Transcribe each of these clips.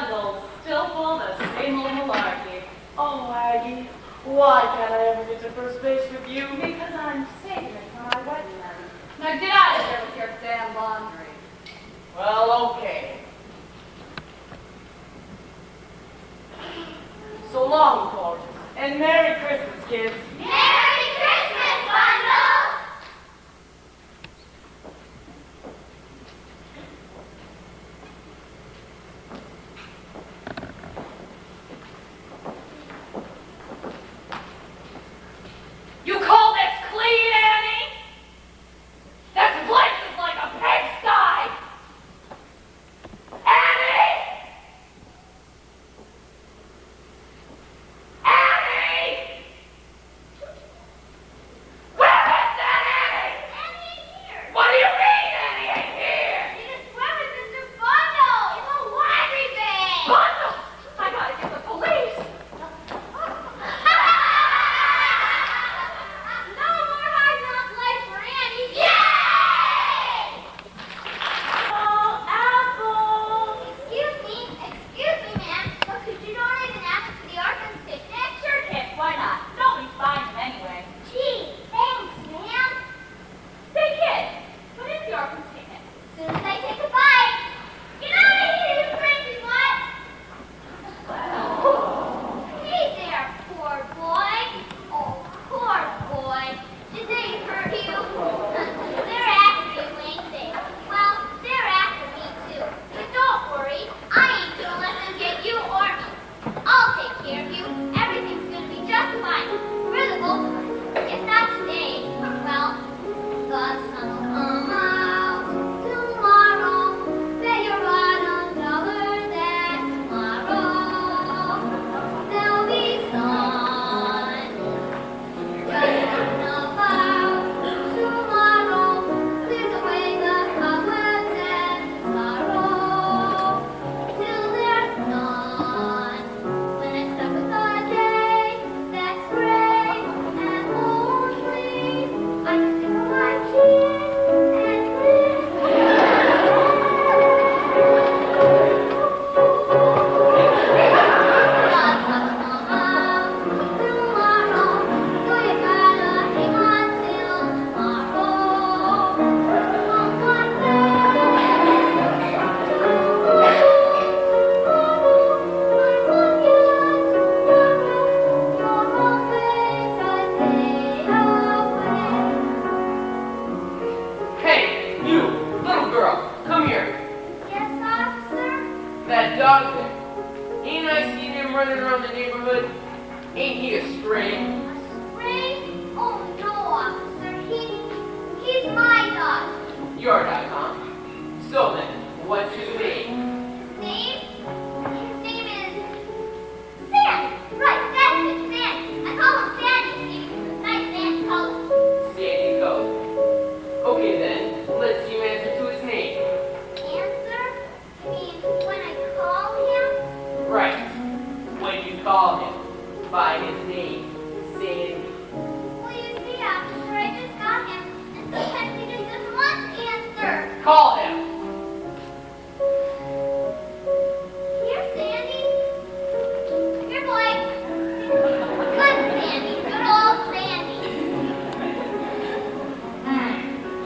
bundles, still full of the same old malarkey. Oh, Aggie, why can't I ever get to first base with you? Because I'm saving it for my wedding then. Now get out of here with your damn laundry. Well, okay. So long, gorgeous. And Merry Christmas, kids. Merry Christmas, bundles! You call this clean, Annie? This place is like a pigsty! Annie! Annie! Where is that Annie? Annie ain't here. What do you mean Annie ain't here? She just went with Mr. Bundle in the laundry bay. Bundles! I gotta get the police! No more hard knock life for Annie. Yay! Oh, apples! Excuse me, ma'am. But could you donate an apple to the orphan's picnic? Sure, kid, why not? Nobody's buying them anyway. Gee, thanks, ma'am. Say, kid, what is the orphan's picnic? As soon as I take a bite. Get out of here, you crazy mutt! Hey there, poor boy. Oh, poor boy. Did they hurt you? They're after you, ain't they? Well, they're after me too. But don't worry, I ain't gonna let them get you or me. I'll take care of you. Everything's gonna be just fine. For the both of us. If not today, well, the sun will come out tomorrow. Bet your bottom dollar that tomorrow there'll be sun. Just enough out tomorrow clears away the cobwebs and sorrow till there's none. When I'm stuck with a day that's gray and lonely, I just stick on my chin and Hey, you, little girl, come here. Yes, officer? That dog there. Ain't I seen him running around the neighborhood? Ain't he a stray? A stray? Oh no, officer. He's my dog. Your dog, huh? So then, what's his name? His name? His name is Sandy. Right, that's it, Sandy. I call him Sandy because it's a nice Sandy color. Sandy Cove. Okay then, let's see you answer to his name. Answer? You mean when I call him? Right. When you call him by his name, Sandy. Well, you see, officer, I just got him, and sometimes he just doesn't want to answer. Call him. Here, Sandy. Here, Blake. Good Sandy. Good old Sandy.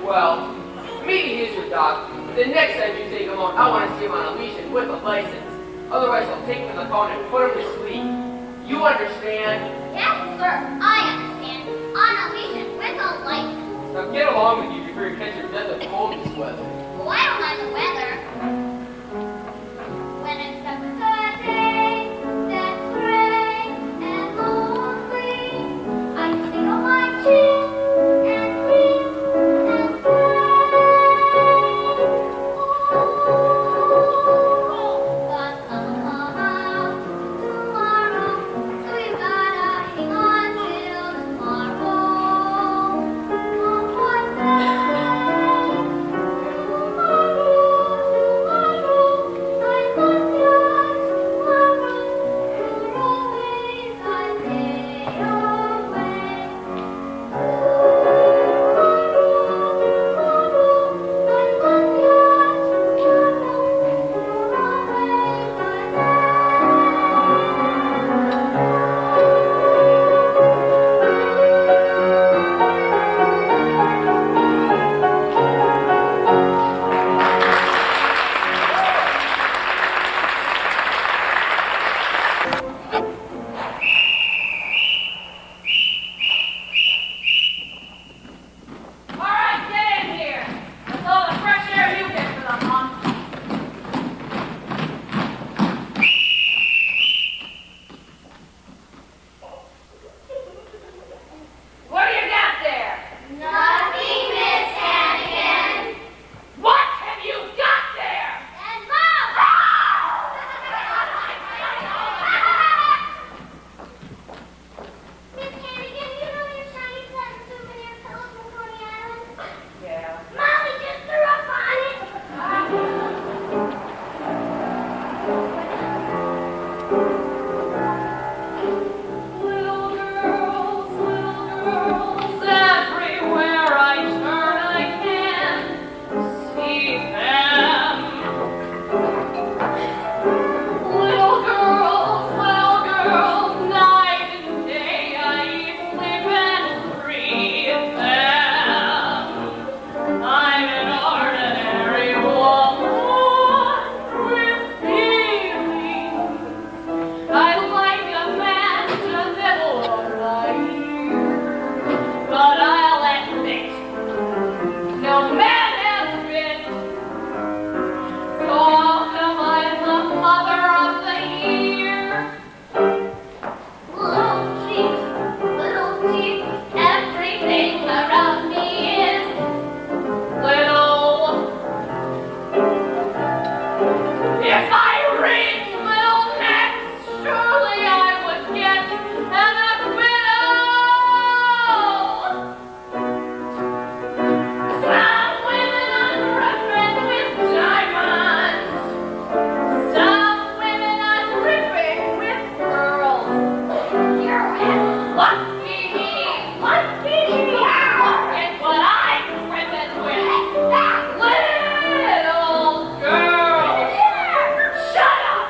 Well, maybe he's your dog. But the next time you take him on, I want to see him on a leash and with a license. Otherwise, I'll take him to the phone and put him to sleep. You understand? Yes, sir. I understand. On a leash and with a license. Now get along with you before you catch your death of cold this weather. Oh, I don't mind the weather. When I'm stuck with a day that's gray and lonely, I just stick on my chin and grin and say, the sun will come out tomorrow, so you gotta hang on till tomorrow. On one day, tomorrow, tomorrow. everywhere I turn I can see them. Little girls, night and day I eat, sleep and breathe them. I'm an ordinary woman with feelings. I like a man to nibble on my ear, but I'll admit, no man has been. So how come I'm the mother of the year? Little teeth, everything around me is Little. If I read little next, surely I would get an acquittal. Some women undress with diamonds. Some women are dripping with pearls. You're lucky me. Look at what I'm dripping with. Little girls. Shut up.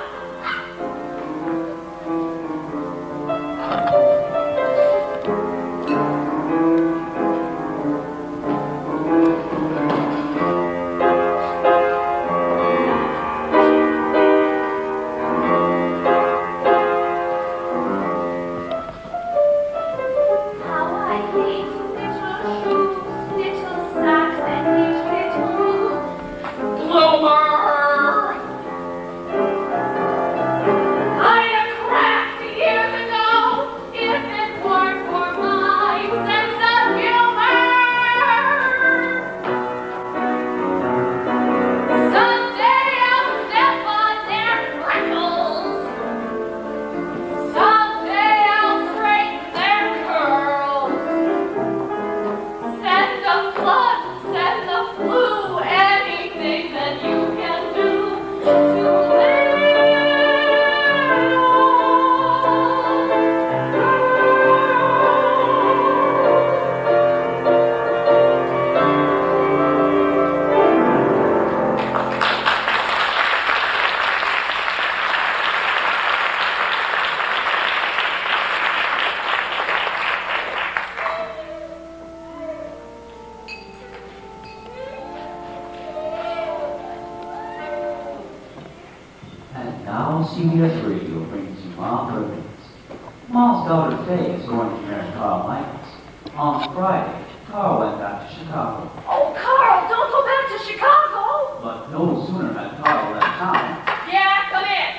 how I hate little shoes, little socks, and little Bloomer. I'd have cracked years ago if it weren't for my sense of humor. Someday I'll step on their freckles. Someday I'll straighten their curls. Send the flood, send the flu, anything that you can do to And now CBS Radio brings you Mom Perkins. Mom's daughter Faye is going to marry Carl Michaels. On Friday, Carl went back to Chicago, Oh, Carl, don't go back to Chicago. but no sooner had Carl left town. Yeah, come in.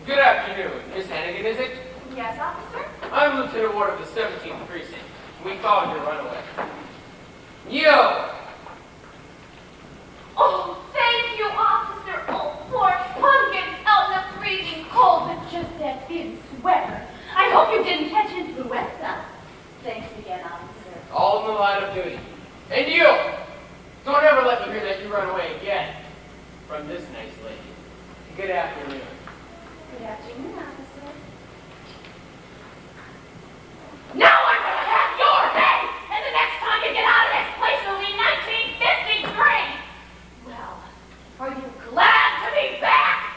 Good afternoon. Miss Hannigan, is it? Yes, officer? I'm Lieutenant Ward of the 17th Precinct. We followed your runaway. Yo! Oh, thank you, officer. Oh, poor pumpkin out in the freezing cold with just that thin sweater. I hope you didn't catch influenza. Thanks again, officer. All in the line of duty. And you! Don't ever let me hear that you run away again from this nice lady. Good afternoon. Good afternoon, officer. Now I'm gonna have your head, and the next time you get out of this place will be 1953. Well, are you glad to be back?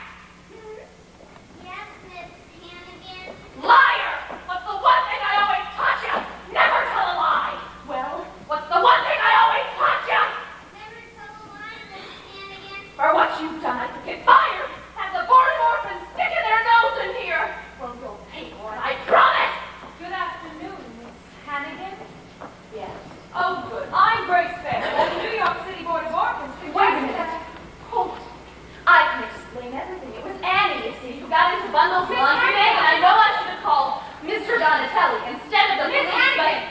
Yes, Miss Hannigan. Liar! What's the one thing I always taught you? Never tell a lie. Well, what's the one thing I always taught you? Never tell a lie, Miss Hannigan. For what you've done, I could get fired. Have the board of orphans sticking their nose in here. Well, you'll pay for it, I promise. Good afternoon, Miss Hannigan. Yes. Oh, good. I'm Grace Fair, the New York City Board of Orphans. Wait a minute. Hold it. I can explain everything. It was Annie, you see, who got into bundles of laundry day, and I know I should have called Mr. Donatelli instead of the Miss police, but... Hannigan!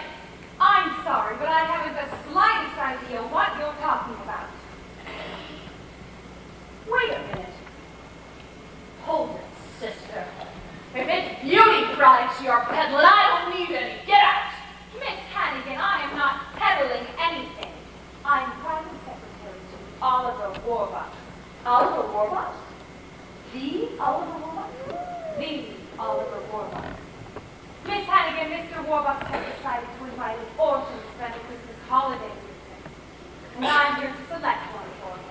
I'm sorry, but I haven't the slightest idea what you're talking about. Wait a minute. Hold it, sister. If it's beauty products you're peddling, I don't need any. Get out! Miss Hannigan, I am not peddling anything. I'm private secretary to Oliver Warbucks. Oliver Warbucks? Oliver Warbucks? The Oliver Warbucks. Miss Hannigan, Mr. Warbucks has decided to invite an orphan to spend the Christmas holiday with him. And I'm here to select one for him.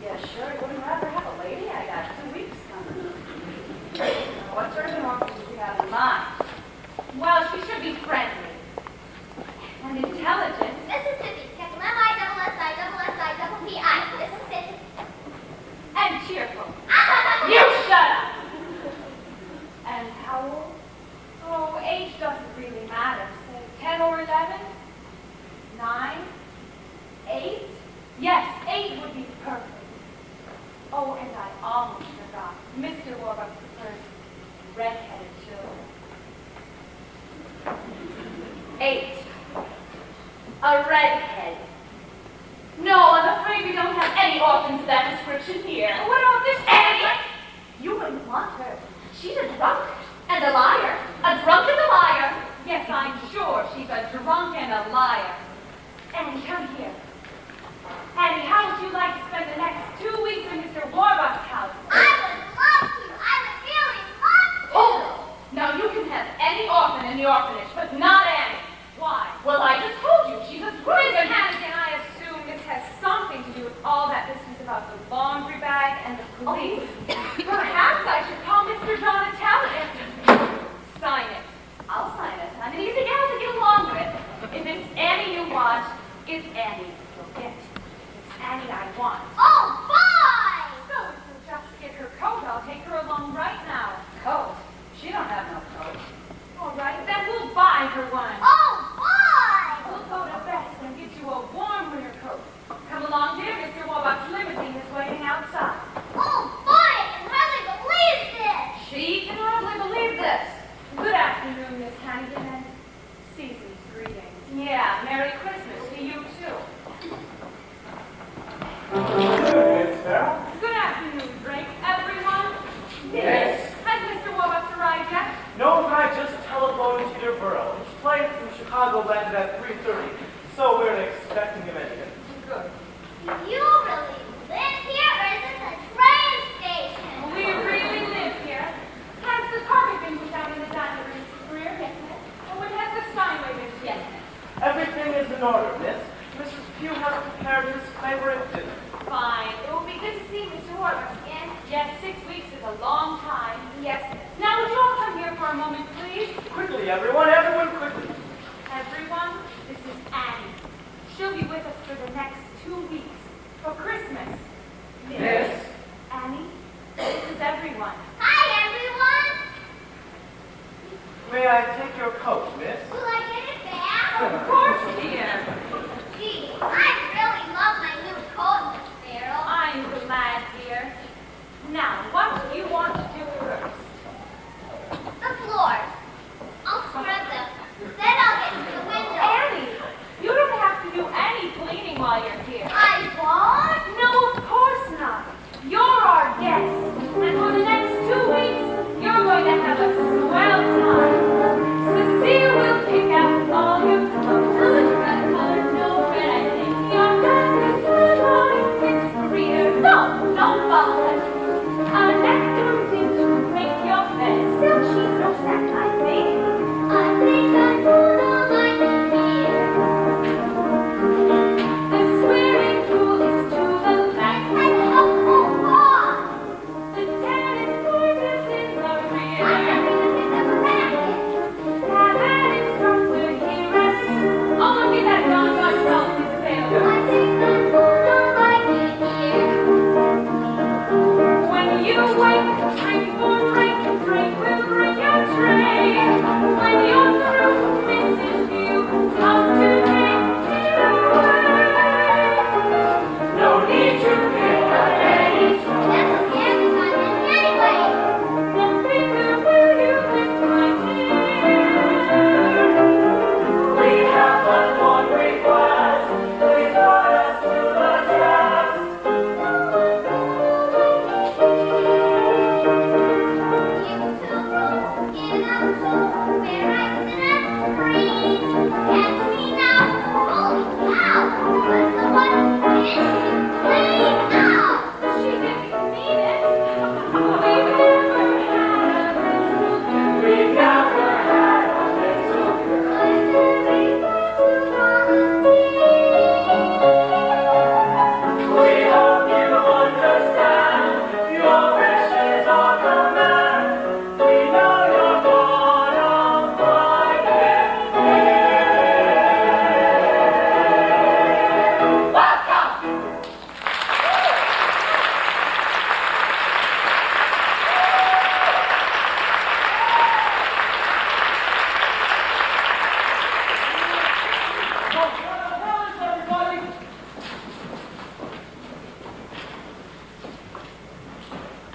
Yeah, sure. Wouldn't rather have a lady. I got 2 weeks coming. What sort of an orphan do you have in mind? Well, she should be friendly and intelligent. Mississippi, capital M-I-S-S-I-S-S-I-P-I. Mississippi. And cheerful. You shut up! And how old? Oh, age doesn't really matter. Say 10 or 11? 9? 8? Yes, 8 would be perfect. Oh, and I almost forgot. Mr. Warbucks prefers red-headed children. 8. A redhead. No, I'm afraid we don't have any orphans of that description here. What about this Annie! You wouldn't want her. She's a drunk and a liar. A drunk and a liar. Yes, I'm sure she's a drunk and a liar. Annie, come here. Annie, how would you like to spend the next 2 weeks in Mr. Warbucks' house? I would love to. I would really love to. Hold it. Now you can have any orphan in the orphanage, but not Annie. Why? Well, I just told you she's a drunk Miss and Hannigan, I assume this has something to do with all that business about the laundry bag and the police. Perhaps I should call Mr. Donatelli. Sign it. I'll sign it. I'm an easy gal to get along with. If it's Annie you want, it's Annie. You'll get it. It's Annie I want. Oh, boy! So if you'll just get her coat, I'll take her along right now. Coat. She don't have no coat. All right, then we'll buy her one. Oh, boy! We'll go to Best and get you a warm winter coat. Come along, dear. Mr. Warbucks' limousine is waiting outside. Oh, boy! I can hardly believe this! She can hardly believe this. Good afternoon, Miss Hannigan, and season's greetings. Yeah, Merry Christmas to you too. Good afternoon, Drake. Everyone? Yes. Has Mr. Warbucks arrived yet? No, but I just telephoned Teterboro. His flight from Chicago landed at 3:30, so we're expecting him any minute. Good. Do you really live here, or is this a train station? We really live here. Has the carpet been put out in the dining room, Greer? Yes, miss. Oh, and has the Steinway been? Yes, miss. Everything is in order, miss. Mrs. Pugh has prepared his favorite dinner. Fine. It will be good to see Mr. Warbucks again. Yes, 6 weeks is a long time. Yes, miss. Now, would you all come here for a moment, please? Quickly, everyone, quickly. Everyone, this is Annie. She'll be with us for the next 2 weeks. For Christmas. Yes. Annie, this is everyone. Hi, everyone! May I take your coat, miss? Will I get it back? Of course, dear. Gee, I really love my new coat, Miss Farrell. I'm glad, dear. Now, what do you want to do first? The floors. I'll scrub them. Then I'll get to the window. Annie, you don't have to do any cleaning while you're here. I won't? No, of course not. You're our guest. And for the next 2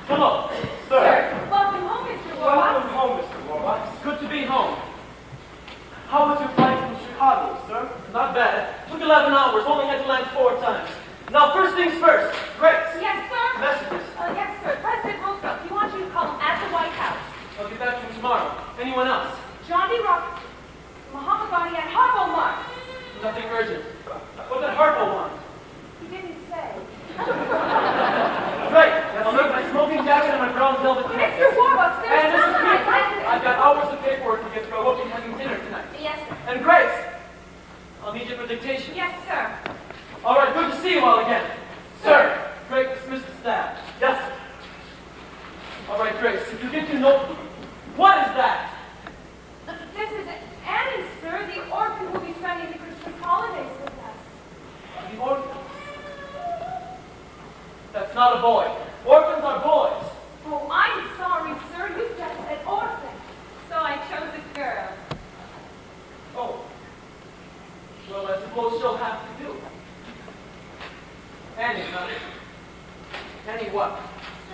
Hello, sir. Welcome home, Mr. Warlock. Welcome home, Mr. Warlock. It's good to be home. How was your flight from Chicago, sir? Not bad. Took 11 hours, only had to land 4 times. Now, first things first. Grace. Yes, sir. Messages. Yes, sir. President Roosevelt, he wants you to call him at the White House. I'll get back to him tomorrow. Anyone else? John D. Rock, Muhammad Ghani, and Harpo Marx. Nothing urgent. What did Harpo want? He didn't say. Great. I'll make my smoking jacket and my brown velvet Mr. pants. Warbucks, there's And Mrs. some my Cooper, I've got hours of paperwork to get through. I won't be having dinner tonight. Yes, sir. And Grace, I'll need you for dictation. Yes, sir. All right, good to see you all again. Sir, Greg, dismiss the staff. Yes, sir. All right, Grace, if you get your notebook, what is that? This is Annie, sir, the orphan who will be spending the Christmas holidays with us. The orphan. That's not a boy. Orphans are boys. Oh, I'm sorry, sir. You just said orphan. So I chose a girl. Oh. Well, I suppose she'll have to do. Annie, huh? Annie what?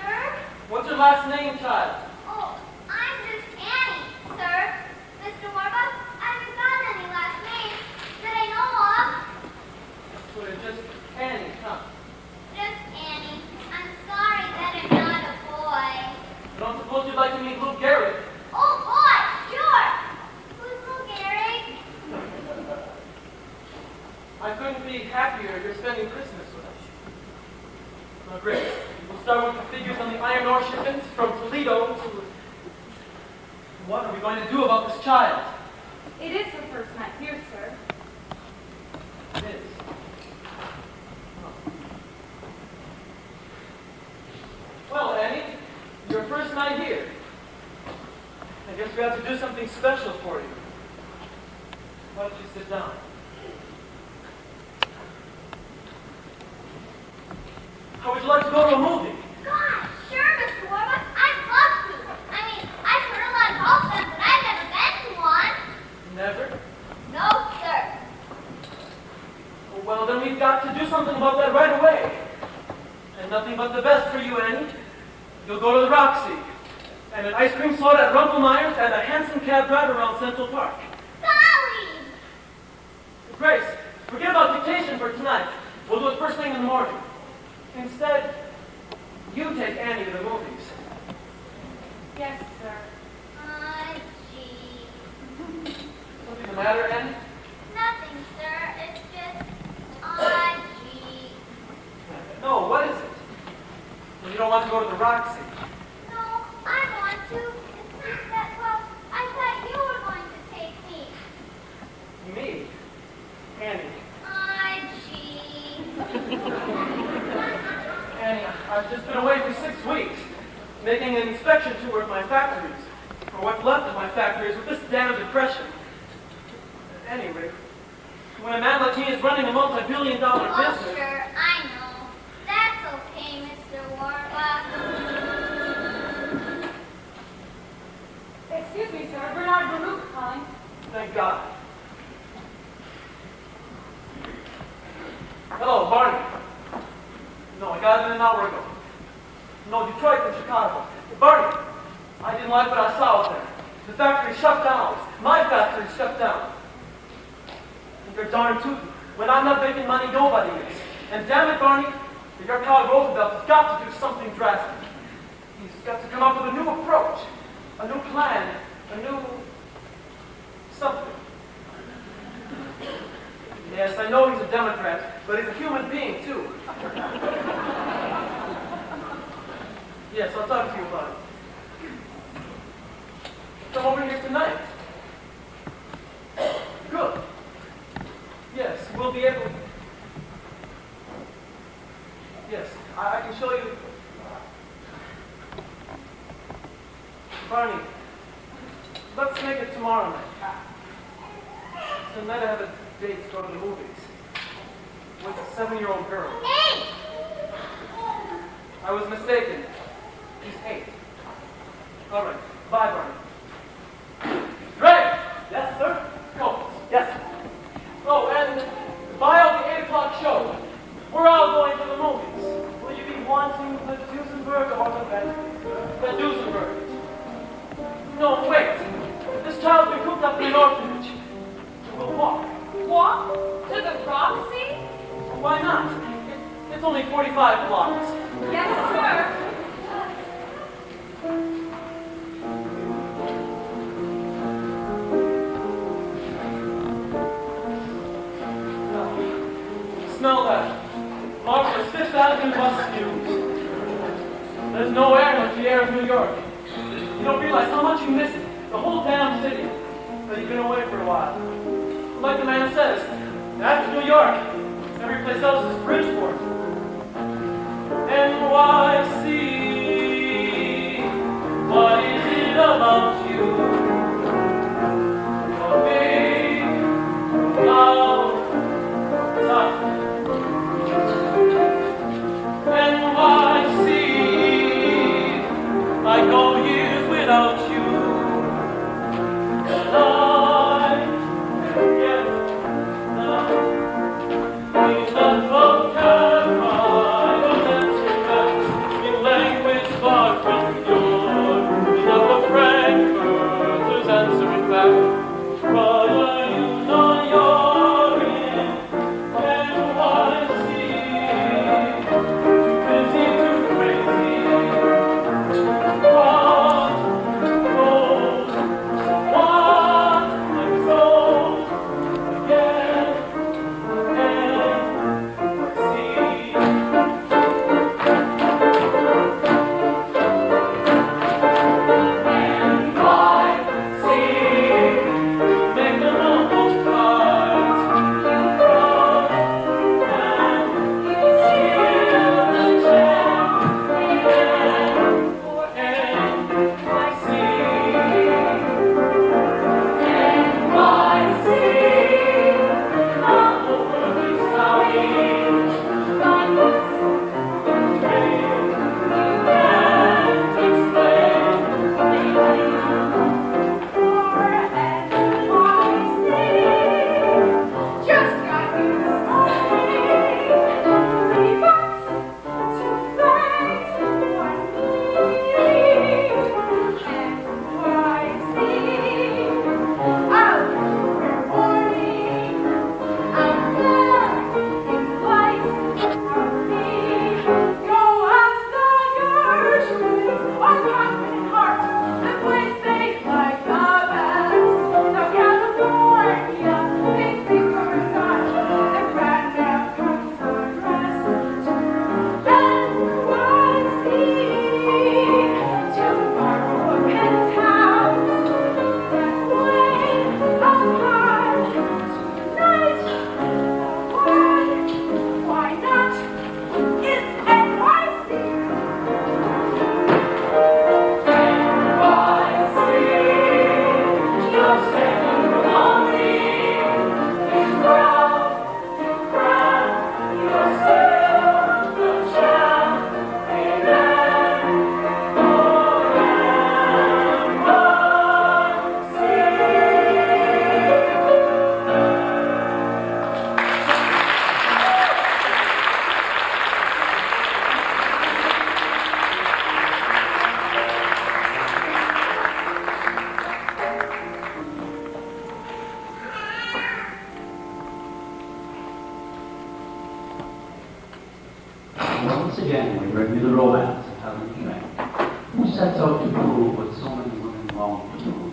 Sir? What's your last name, child? Oh, I'm just Annie, sir. Mr. Warbucks, I haven't got any last names that I know of. So you're just Annie, huh? Just Annie. I'm sorry that I'm not a boy. I don't suppose you'd like to meet Luke Gehrig. Oh, boy, sure. Who's Lou Gehrig? I couldn't be happier you're spending Christmas with us. Now, Grace, we'll start with the figures on the iron ore shipments from Toledo to... What are we going to do about this child? It is her first night here, sir. It is. Well, Annie, your first night here. I guess we have to do something special for you. Why don't you sit down? How would you like to go to a movie? God, sure, Mr. Warbucks. I'd love to. I mean, I've heard a lot of golf films, but I've never been to one. Never? No, sir. Oh, well, then we've got to do something about that right away. And nothing but the best for you, Annie. You'll go to the Roxy, and an ice cream soda at Rumpelmeyer's, and a handsome cab ride around Central Park. Golly! Grace, forget about dictation for tonight. We'll do it first thing in the morning. Instead, you take Annie to the movies. Yes, sir. Gee. Something the matter, Annie? Nothing, sir. It's just, gee. No, what is it? Well, you don't want to go to the Roxy. No, I want to. It's just that, well, I thought you were going to take me. Me? Annie. Gee. Annie, I've just been away for 6 weeks, making an inspection tour of my factories, or what's left of my factories, with this damn depression. Anyway, when a man like me is running a multi-billion-dollar Oh, business... sure, I know. That's okay, Mr. Warbucks. Excuse me, sir. Bernard Baruch calling. Thank God. Hello, Barney. No, I got it an hour ago. No, Detroit from Chicago. Barney, I didn't like what I saw out there. The factory shut down. My factory shut down. And you're darn tootin'. When I'm not making money, nobody is. And damn it, Barney, your pal Roosevelt has got to do something drastic. He's got to come up with a new approach, a new plan, a new something. Yes, I know he's a Democrat, but he's a human being, too. Yes, I'll talk to you about it. Come over here tonight. Good. Yes, we'll be able... Yes, I can show you... Barney, let's make it tomorrow night. Tonight I have a date to go to the movies with a 7-year-old girl. Hey! I was mistaken. He's 8. All right. Bye, Barney. Greg! Yes, sir? Coates. Yes, sir. Oh, and buy out the 8 o'clock show. We're all going to the movies. Will you be wanting the Duesenberg or the Bentley? child's been cooped up in an orphanage. We'll walk. Walk to the Roxy? Why not? It's only 45 blocks. Yes, sir. Smell that. Marvelous Fifth Avenue bus fumes. There's no air like the air of New York. You don't realize how much you miss it. The whole damn city. But you've been away for a while. Like the man says, after New York, every place else is Bridgeport. NYC. What is it about you? You're big, loud, tough. NYC. I go years without you. And I get he's not from Carolina, in language far from yours. He's not the Frankfurters answering back. What are you not you're in NYC? Too busy, too crazy. What? No. What? I'm so again. Once again, we bring you the romance of Helen Hume, who sets out to prove what so many women long to do,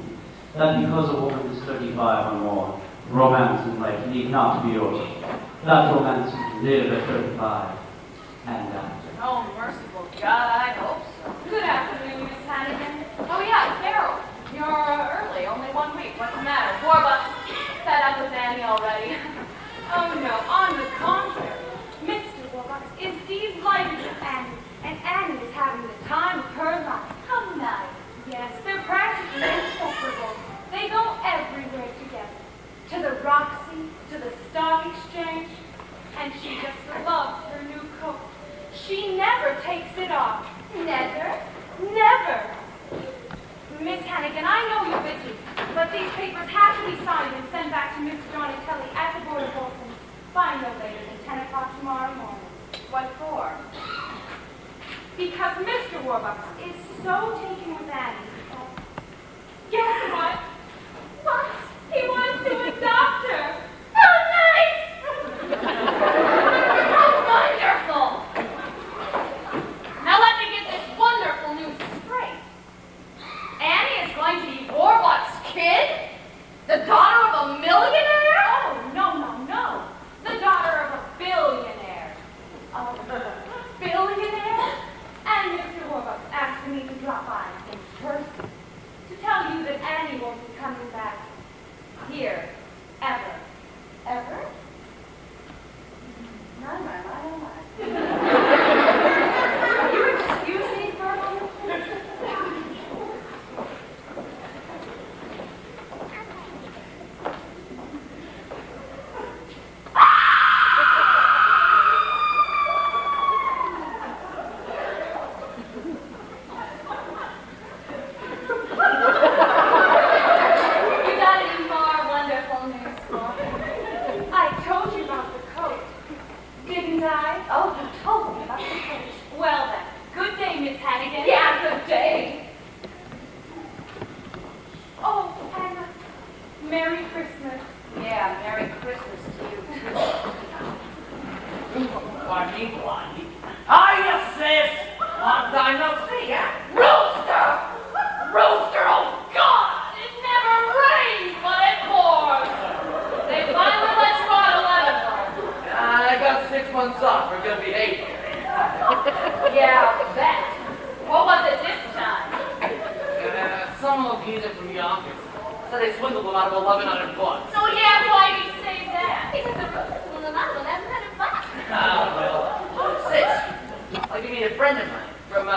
that because a woman is 35 or more, romance in life need not be over. That romance can live at 35 and after. Oh, merciful God, I hope so. Good afternoon, Miss Hannigan. Oh, yeah, Carol. You're early, only 1 week. What's the matter? Warbucks fed up with Annie already. Oh, no, on the contrary. Mr. Warbucks is delighted with Annie, and Annie is having the time of her life. How nice. Yes, they're practically inseparable. They go everywhere together. To the Roxy, to the Stock Exchange, and she just loves her new coat. She never takes it off. Never, never. Miss Hannigan, I know you're busy, but these papers have to be signed and sent back to Mr. Johnny Kelly at the Board of Orphans by no later than 10 o'clock tomorrow morning. What for? Because Mr. Warbucks is so taken with Annie. Guess what? in person to tell you that Annie won't be coming back here ever. Ever? My, my, my, my. Will you excuse me for a moment? You got any more wonderful news for me? I told you about the coat. Didn't I? Oh, you told me about the coat. Well then, good day, Miss Hannigan. Yeah, good day. Oh, and Merry Christmas. Yeah, Merry Christmas to you, too. Blondie. Hiya, sis! Long time no see, huh? Rooster! Rooster, oh God! It never rains, but it pours. They finally let you out 11. I got 6 months off for good behavior. Yeah, I'll bet. What was it this time? Some little geezer from the office said they swindled them out of $1,100. So yeah, why do you say that? Because the roosters won them out of $1,100. Ah, well, sis, like you mean a friend of mine from,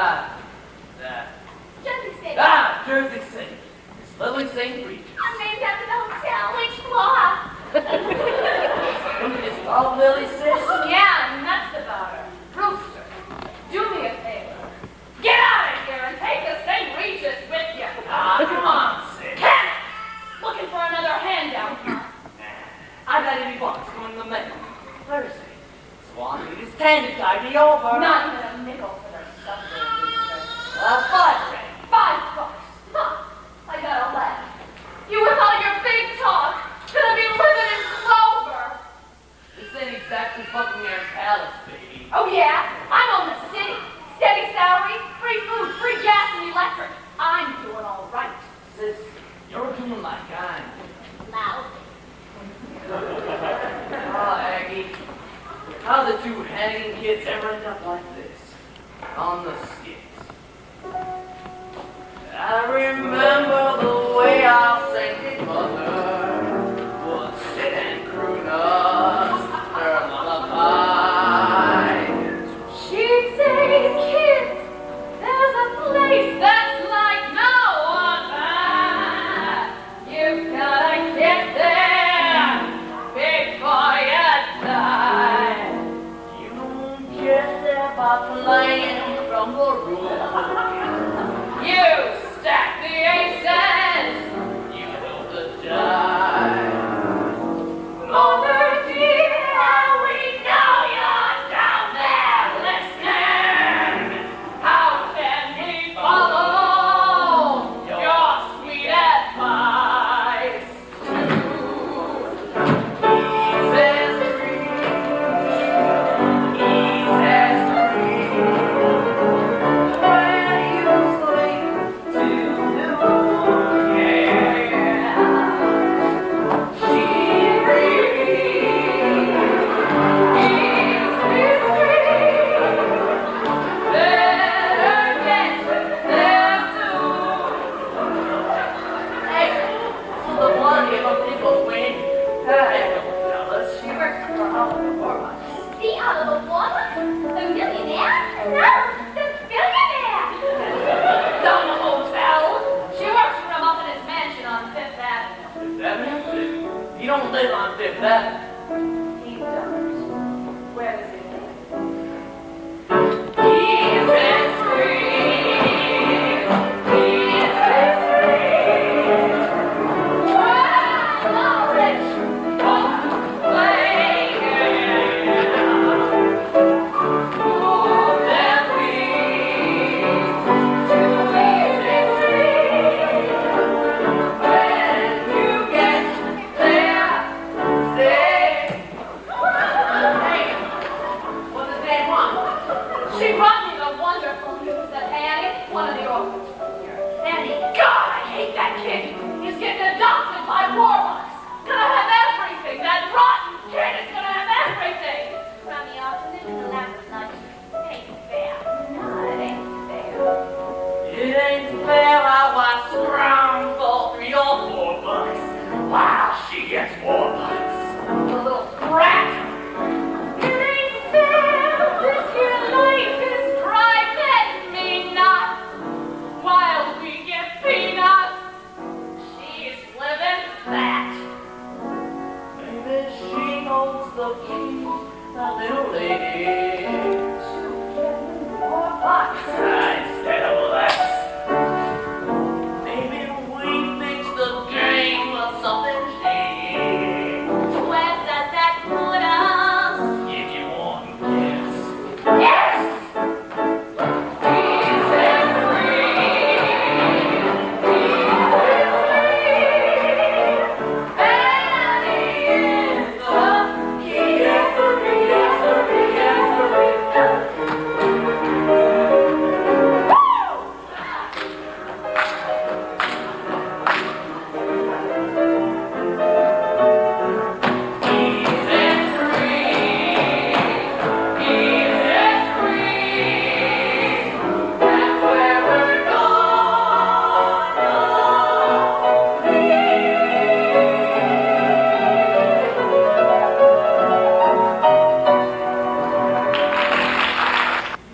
Jersey City. Jersey City. It's Lily St. Regis. I'm named after the hotel. Which floor? It's called Lily, sis? Yeah, nuts about her. Rooster, do me a favor. Get out of here and take the St. Regis with you. Ah, come on, sis. Kenneth! Looking for another handout, huh? I got any bucks going in the mail. Thursday. So all I need is 10 to tide me over. Not even a nickel for their supper, Rooster. 5 Ray. $5. Huh. I gotta laugh. You with all your big talk, gonna be living in clover. This ain't exactly Buckingham Palace, baby. Oh yeah? I'm on the city. Steady salary, free food, free gas and electric. I'm doing all right. Sis, you're doing my kind. Lousy. Oh, Aggie. How the two Hannigan kids ever end up like this? On the skids. I remember the way our sainted mother would sit and croon us her lullabies. She'd say, kids, there's a place that's like no other. You've gotta get there before you die. You don't get there by flying from the roof. You stack the aces. You know the dice. Mother dear, we know you're down there listening. How can we follow your sweet advice? The other one? The millionaire? No, the billionaire. Down the hotel. She works for him up in his mansion on Fifth Avenue. You don't live on Fifth Avenue. He does. Where does he live? She brought me the wonderful news that Annie, one of the orphans from here, Annie, God, I hate that kid. He's getting adopted by Warbucks. Gonna have everything. That rotten kid is gonna have everything. From the afternoon to the last of night. Ain't fair. No, it ain't fair. It ain't fair. fair, I was scramble 3 or 4 bucks. Wow, she gets 4 bucks. The little brat. It ain't fair, this here life is private, me not. While we get peanuts, She's living fat. Maybe she owns the key, that little lady. 4 bucks. Instead of less. Maybe we fix the game of something shady. Where does that put us? If you want to guess. Yes!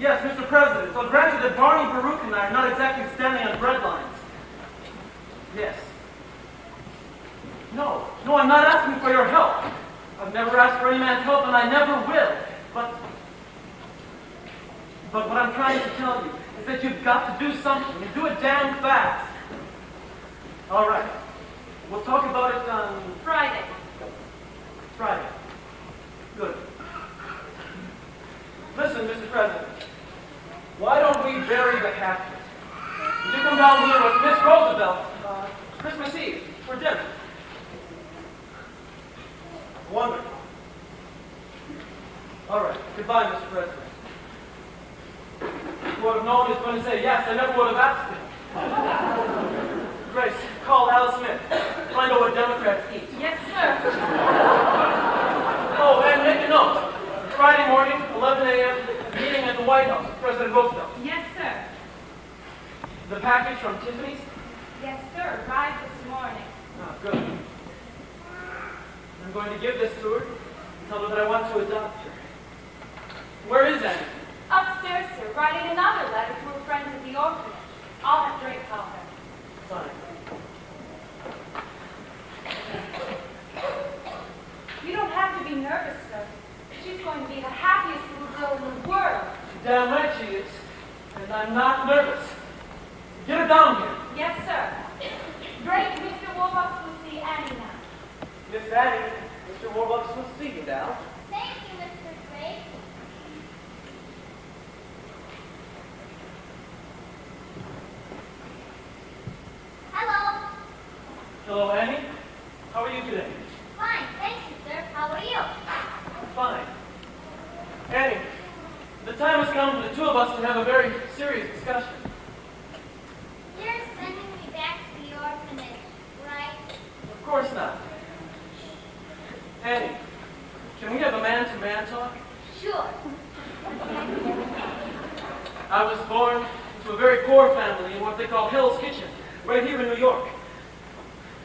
Yes, Mr. President, so granted that Barney Baruch and I are not exactly standing on bread lines. Yes. No, I'm not asking for your help. I've never asked for any man's help, and I never will. But what I'm trying to tell you is that you've got to do something, and do it damn fast. All right. We'll talk about it on Friday. Friday. Good. Listen, Mr. President. Why don't we bury the hatchet? Would you come down here with Miss Roosevelt Christmas Eve for dinner? Wonderful. All right. Goodbye, Mr. President. Who would have known he was going to say yes? I never would have asked him. Grace, call Al Smith. Find out what Democrats eat. Yes, sir. Oh, and make a note. Friday morning, 11 a.m., meeting at the White House with President Roosevelt. Yes, sir. The package from Tiffany's? Yes, sir. Arrived this morning. Ah, good. I'm going to give this to her and tell her that I want to adopt her. Where is Annie? Upstairs, sir, writing another letter to her friends at the orphanage. I'll have Drake call her. Fine. You don't have to be nervous, sir. She's going to be the happiest little girl in the world. Damn right she is. And I'm not nervous. Get her down here. Yes, sir. Drake, Mr. Warbucks will see Annie now. Miss Annie, Mr. Warbucks will see you now. Thank you, Mr. Drake. Hello. Hello, Annie. How are you today? Fine, thank you, sir. How are you? Fine. Annie, the time has come for the two of us to have a very serious discussion. You're sending me back to the orphanage, right? Of course not. Annie, can we have a man-to-man talk? Sure. I was born into a very poor family in what they call Hell's Kitchen, right here in New York.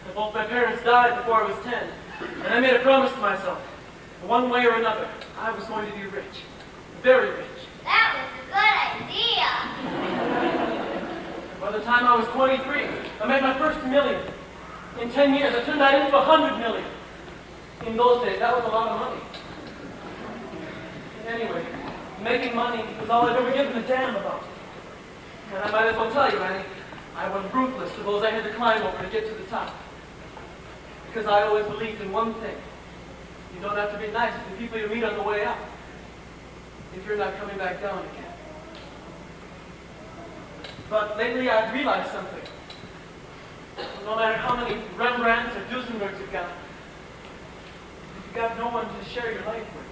And both my parents died before I was 10, and I made a promise to myself. One way or another, I was going to be rich. Very rich. That was a good idea. By the time I was 23, I made my first million. In 10 years, I turned that into 100 million. In those days, that was a lot of money. Anyway, making money was all I've ever given a damn about. And I might as well tell you, Annie, I was ruthless to those I had to climb over to get to the top. Because I always believed in one thing. You don't have to be nice to the people you meet on the way up, if you're not coming back down again. But lately I've realized something. No matter how many Rembrandts or Duesenbergs you've got, if you've got no one to share your life with,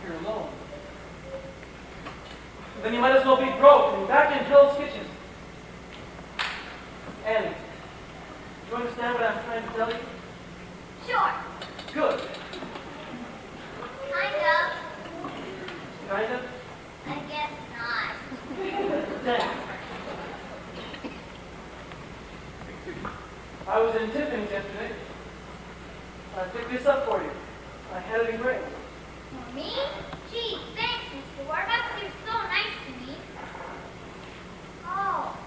you're alone. Then you might as well be broke and back in Hell's Kitchen. Annie, do you understand what I'm trying to tell you? Sure. Good. Kind of. Kind of? I guess not. Thanks. I was in Tiffany's yesterday. I picked this up for you. I had it engraved. For me? Gee, thanks, Mr. Warbucks. You're so nice to me. Oh.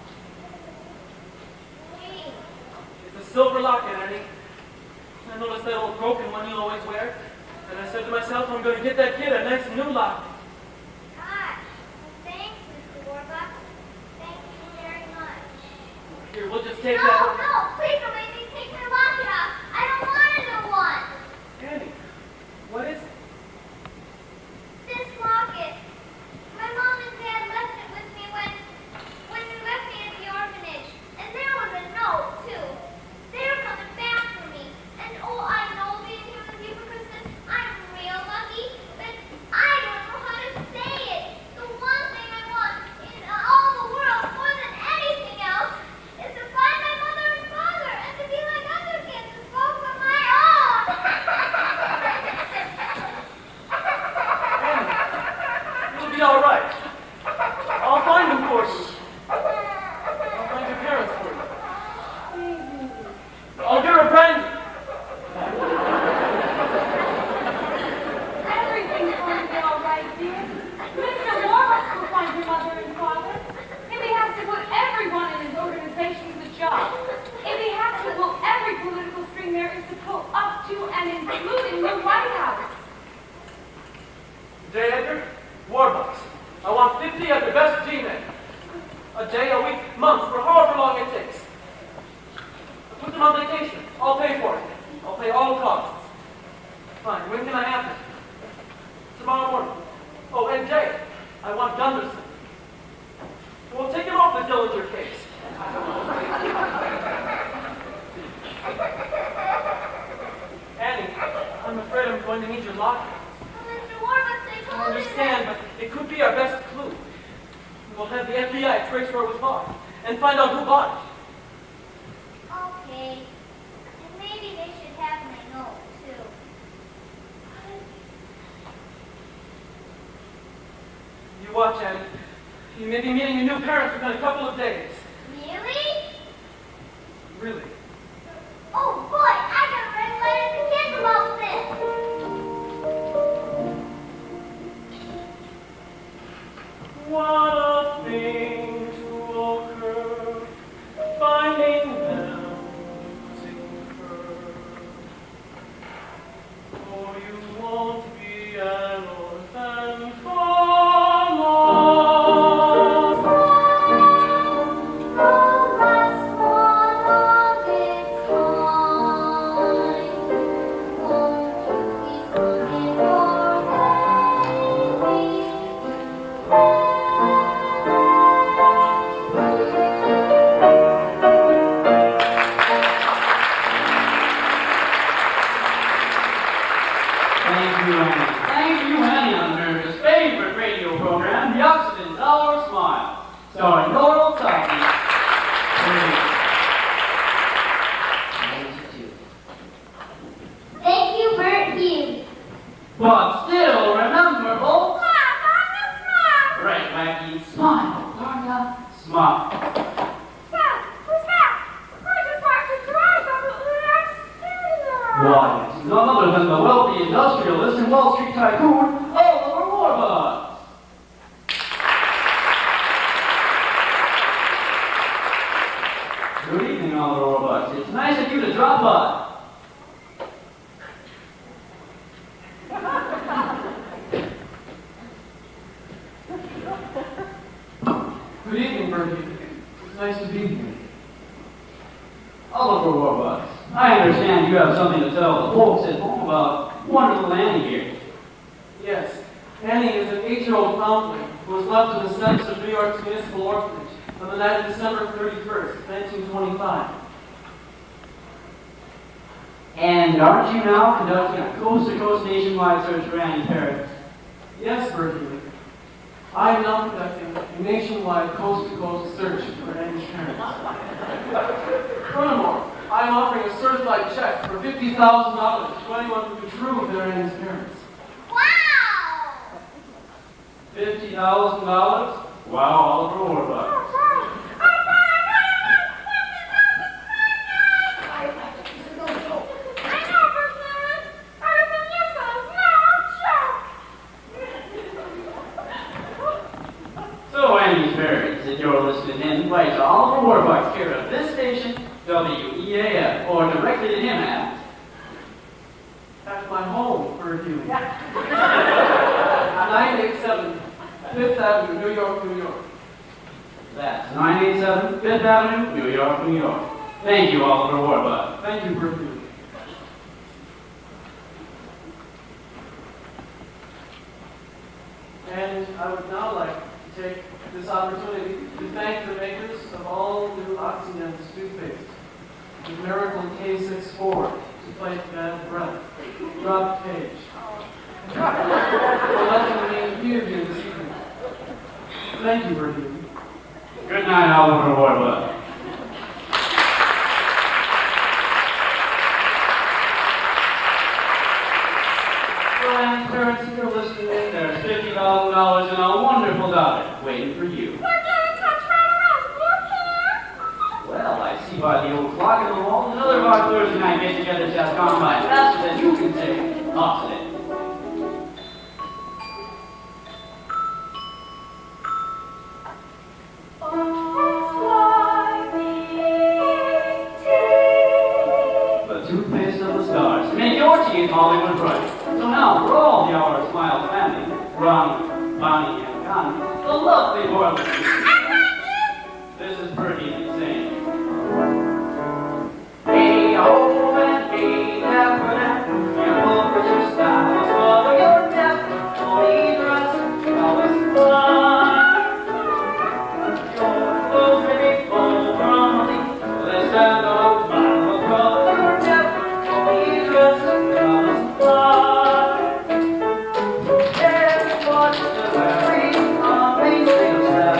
Hey. It's a silver locket, Annie. I noticed that old broken one you always wear. And I said to myself, I'm going to get that kid a nice new locket. Gosh. Thanks, Mr. Warbucks. Thank you very much. Here, we'll just take No, that. no, please don't make me take my locket off. I don't want a new one. Annie, what is it? This locket. My mom and dad left it with me when they left me at the orphanage. And there was a note, too. They're coming back for me. And oh, I know being here with you for Christmas, I'm real lucky, but I don't know how to say it. The one thing I want in all the world more than anything else is to find my mother and father and to be like other kids and folks of my own. It'll be all right. I'll find them for you. I'll find your parents for you. I'll get her brandy. Everything's going to be all right, dear. Mr. Warbucks will find your mother and father. If he has to put everyone in his organization to the job. If he has to pull every political string there is to pull up to and including the White House. J. Edgar, Warbucks. I want 50 of the best G-men. A day, a week, months, for however long it takes. Put them on vacation. I'll pay for it. I'll pay all costs. Fine. When can I have them? Tomorrow morning. Oh, and Jay, I want Gunderson. We'll take him off the Dillinger case. Annie, I'm afraid I'm going to need your locket. Oh, Mr. Warbucks, I I told you understand, that. but it could be our best clue. We'll have the FBI trace where it was bought and find out who bought it. Okay. And maybe they should have my note, too. You watch, Annie. You may be meeting your new parents within a couple of days. Really? Really. Oh, boy, I gotta write a letter to kids about this. What a thing to occur, finding them losing her. Oh, you won't be an orphan for long. Oh, that's one of its kind. Won't you please come in your baby? Thank you, Annie. Thank you, Annie, on America's favorite radio program, The Oxygen Dollar Smile, starring Laurel Southey. Thank you, Bert Hughes. But still rememberable. Smile, Donna, smile. Right, Maggie. Smile, Darla. Smile. Smile, who's that? I just watched the drive of the Why, it's none other than the wealthy industrialist and Wall Street tycoon, Oliver Warbucks. Good evening, Oliver Warbucks. It's nice of you to drop by. Good evening, Bertie. It's nice to be here. Oliver Warbucks, I understand you have something to tell the folks at home about wonderful Annie here. Yes, Annie is an 8-year-old foundling who was left to the steps of New York's Municipal Orphanage on the night of December 31st, 1925. And aren't you now conducting a coast-to-coast nationwide search for Annie's parents? Yes, Bertie. I am now conducting a nationwide coast-to-coast search for Annie's parents. Furthermore, I am offering a certified check for $50,000 to anyone who can prove they're Annie's parents. Wow! $50,000? Wow, Oliver Warbucks. name's Barry. If you're listening in, invite to Oliver Warbucks here at this station, WEAF, or directly to him at my home for reviewing. 987 Fifth Avenue, New York, New York. That's 987 Fifth Avenue, New York, New York. Thank you, Oliver Warbucks. Thank you for reviewing. And I would now like to take this opportunity to thank the makers of all new Oxygen's toothpaste. The Miracle K64 to fight bad breath. Drop Page. For letting me hear you this evening. Thank you, Bertie. Good night, Oliver Warbucks. Well, parents, if you're listening in, there's $50,000 and a wonderful daughter waiting for you. Well, I see by the old clock on the wall, another of our Thursday night get-togethers has gone by faster than you can say. Off today. The toothpaste of the stars. Make your teeth Hollywood bright. So now, for all the Our Smile family, Ron, Bonnie, and Connie, the lovely Borland. This is Bertie saying, hey, oh, and hey, dapper, dapper, you will put your style, swallow your dapper, only dress, always fly. Your clothes may be full from a leaf, let's stand up, smile, swallow your dapper, only dress, always fly. There's what's the very amazing of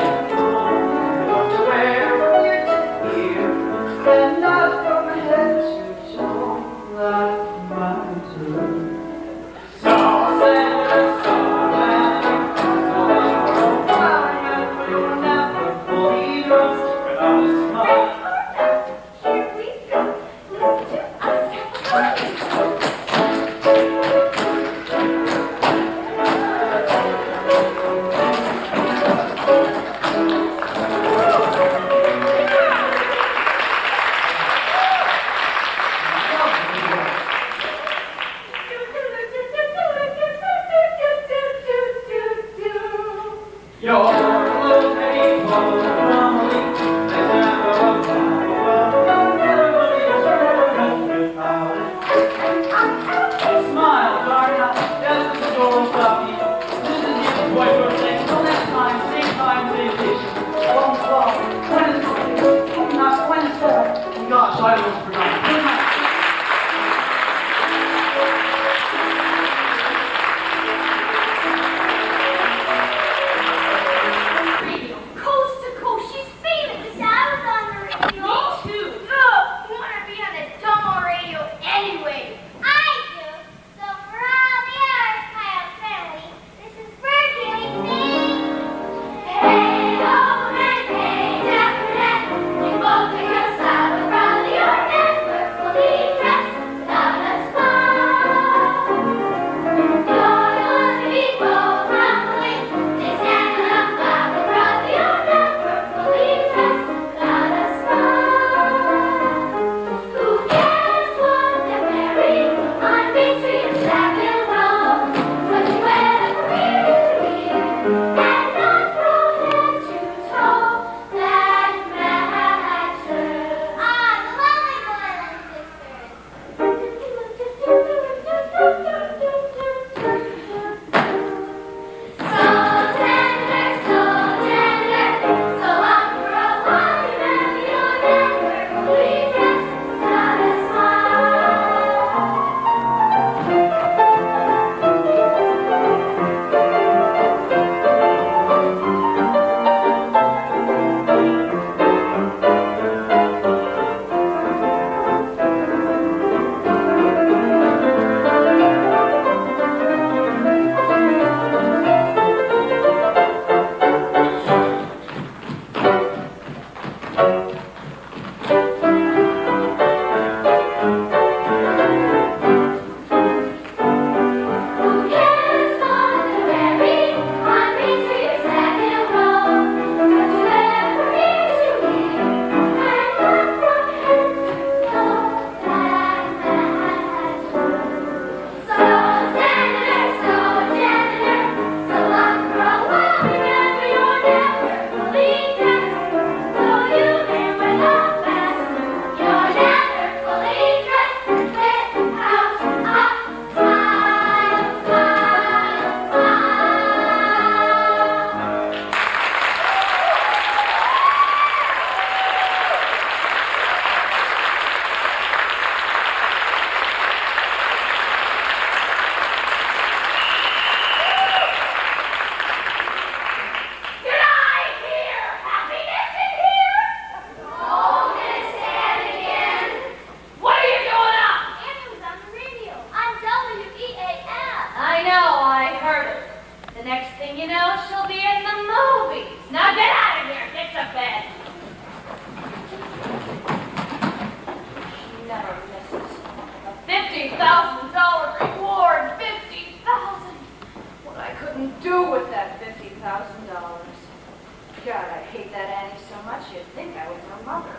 hate that Annie so much you'd think I was her mother.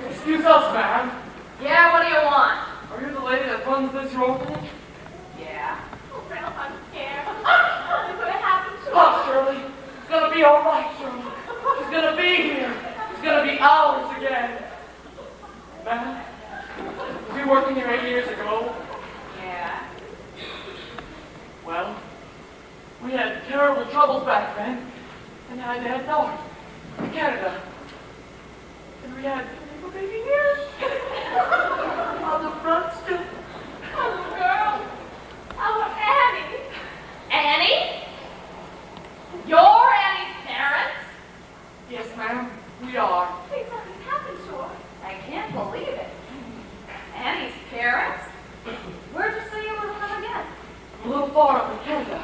Excuse us, ma'am. Yeah, what do you want? Are you the lady that runs this orphanage? Yeah. Oh, Ralph, I'm scared. Something could have happened to Oh, Shirley. It's gonna be all right, Shirley. She's gonna be here. It's gonna be ours again. Ma'am, was he working here 8 years ago? Yeah. Well, we had terrible troubles back then, and I had to head north to Canada. And we had a baby here on the front stoop. Oh, girl. Oh, Annie. Annie? You're Annie's parents? Yes, ma'am, we are. Hey, something's happened to her. I can't believe it. Annie's parents? Where'd you say you were from again? A little far up in Canada,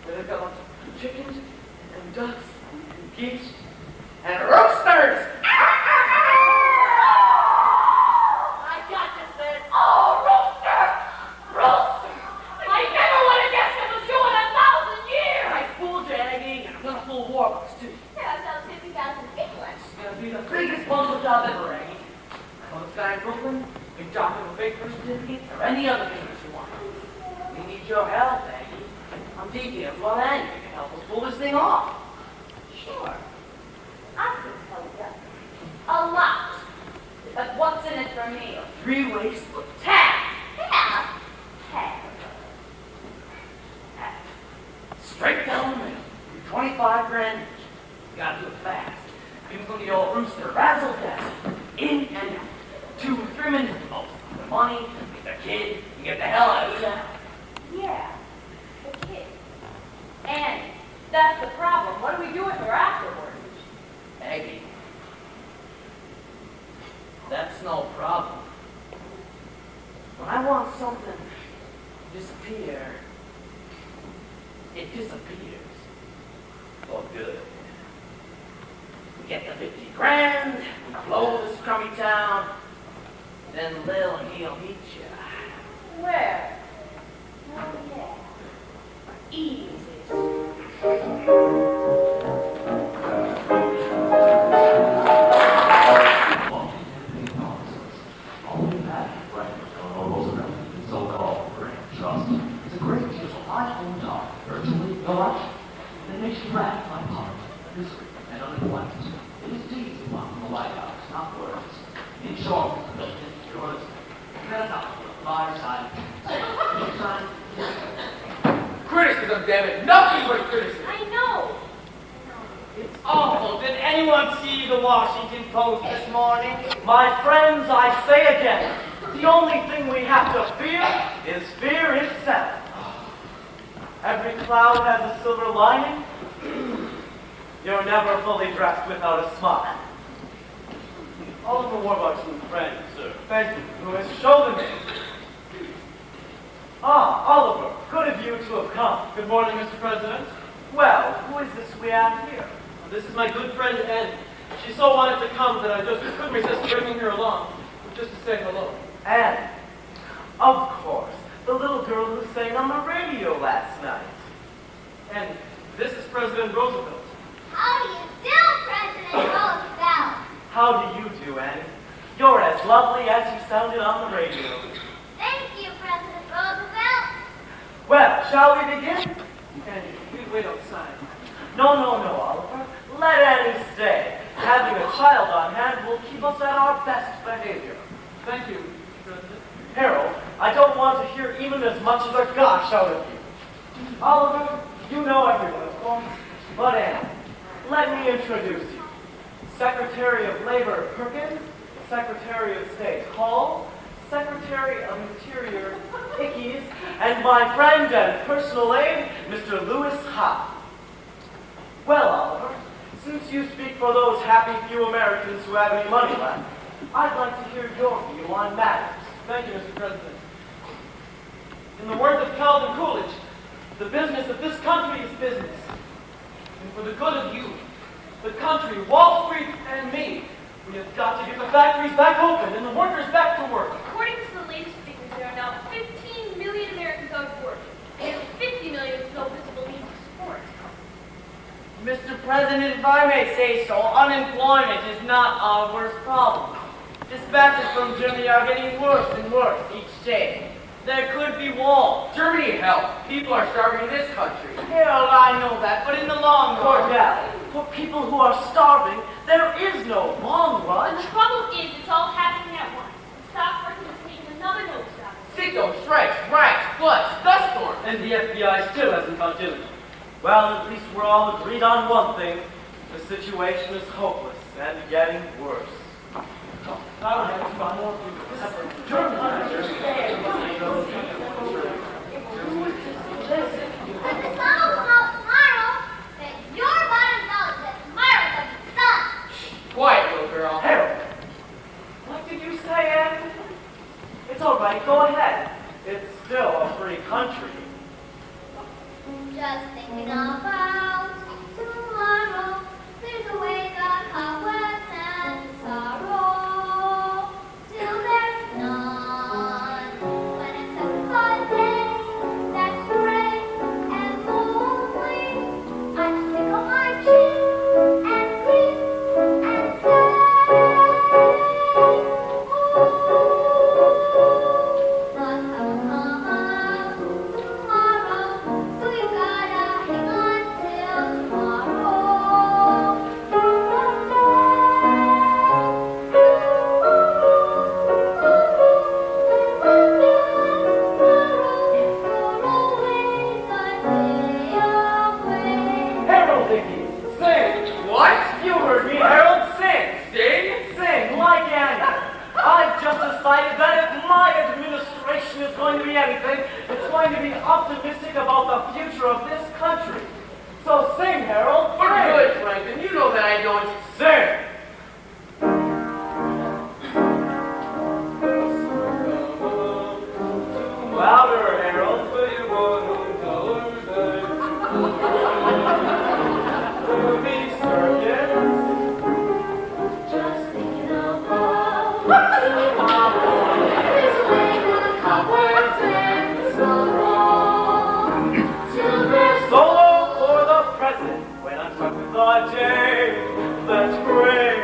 where they've got lots of chickens and ducks and geese and roosters. I got to say, oh, Rooster! Rooster! I never would have guessed it was you in 1,000 years! I fooled you, Aggie, and I'm gonna fool Warbucks too. Yeah, sounds 50,000 English. It's gonna be the biggest bundle job ever, Aggie. Well, this guy in Brooklyn, we can drop him a fake birth certificate or any other business you want. We need your help, Aggie. I'm thinking of one and you can help us pull this thing off. Sure. I could help you. A lot. But what's in it for me? 3 ways to Half. Half. Half. straight down the middle. 25 grand each. You gotta do it fast. People from the old rooster razzle dazzle. In and out. 2 or 3 minutes at most. The money, the kid, you get the hell out of town. Yeah. The kid. Annie. That's the problem. What do we do with her afterwards? Aggie. That's no problem. When I want something to disappear, it disappears. For good. We get the 50 grand, we blow this crummy town, then Lil and he'll meet you. Where? Oh, yeah. Easy. All we've had is breakfast on Roosevelt and so-called Grand Trust. It's a great deal of high-home talk, virtually no action. It makes you laugh like poverty, misery, and unemployment. It is deeds we want from the White House, not words. In short, it's yours. That's not the fireside. Criticism, damn it. Nothing but criticism. I know. It's awful. Did anyone see the Washington Post this morning? My friends, I say again, the only thing we have to fear is fear itself. Every cloud has a silver lining. You're never fully dressed without a smile. Oliver Warbucks and friends, sir. Thank you. Who has shown the name? Ah, Oliver, good of you to have come. Good morning, Mr. President. Well, who is this we have here? This is my good friend Annie. She so wanted to come that I just couldn't resist bringing her along, just to say hello. Annie? Of course, the little girl who sang on the radio last night. And this is President Roosevelt. How do you do, President Roosevelt? How do you do, Annie? You're as lovely as you sounded on the radio. Thank you, President Roosevelt. Well, shall we begin? Annie, you wait outside. No, Oliver. Let Annie stay. Having a child on hand will keep us at our best behavior. Thank you, Mr. President. Harold, I don't want to hear even as much as a gosh out of you. Oliver, you know everyone, of course. But Annie, let me introduce you. Secretary of Labor Perkins, Secretary of State Hall, Secretary of Interior Hickey's, and my friend and personal aide, Mr. Lewis Howe. Well, Oliver, since you speak for those happy few Americans who have any money left, I'd like to hear your view on matters. Thank you, Mr. President. In the words of Calvin Coolidge, the business of this country is business. And for the good of you, the country, Wall Street, and me, we have got to get the factories back open and the workers back to work. According to the latest figures, there are now 15 million Americans out of work, and 50 million with no visible means of support. Mr. President, if I may say so, unemployment is not our worst problem. Dispatches from Germany are getting worse and worse each day. There could be war. Germany, hell, people are starving in this country. Harold, I know that, but in the long run... Cordell, for people who are starving, there is no long run. The trouble is, it's all happening at once. The stock market is taking another nosedive. Signals, strikes, riots, floods, dust storms. And the FBI still hasn't found Jimmy. Well, at least we're all agreed on one thing. The situation is hopeless and getting worse. But the sun will come out tomorrow. That your bottom knows that tomorrow will be sun. Quiet, little girl. Harold, what did you say, Anne? It's all right, go ahead. It's still a free country. Just thinking about tomorrow. There's a way that cobwebs and sorrow. Till there's none. When it's a fun day, that's great and lonely. I just stick on my chin and grin and say, must have a come out tomorrow. So you gotta hang on till tomorrow. Harold Dickey, sing! What? You heard me, Harold, sing! Sing? Sing, like Annie. I've just decided that if my administration is going to be anything, it's going to be optimistic about the future of this country. So sing, Harold, For sing! good, Franklin. You know that I don't. Sing! Louder, Harold. Movie circuits. Just thinking about tomorrow. There's a way that cobwebs and sorrow. Till there's Solo for the present when I'm stuck with the day that's gray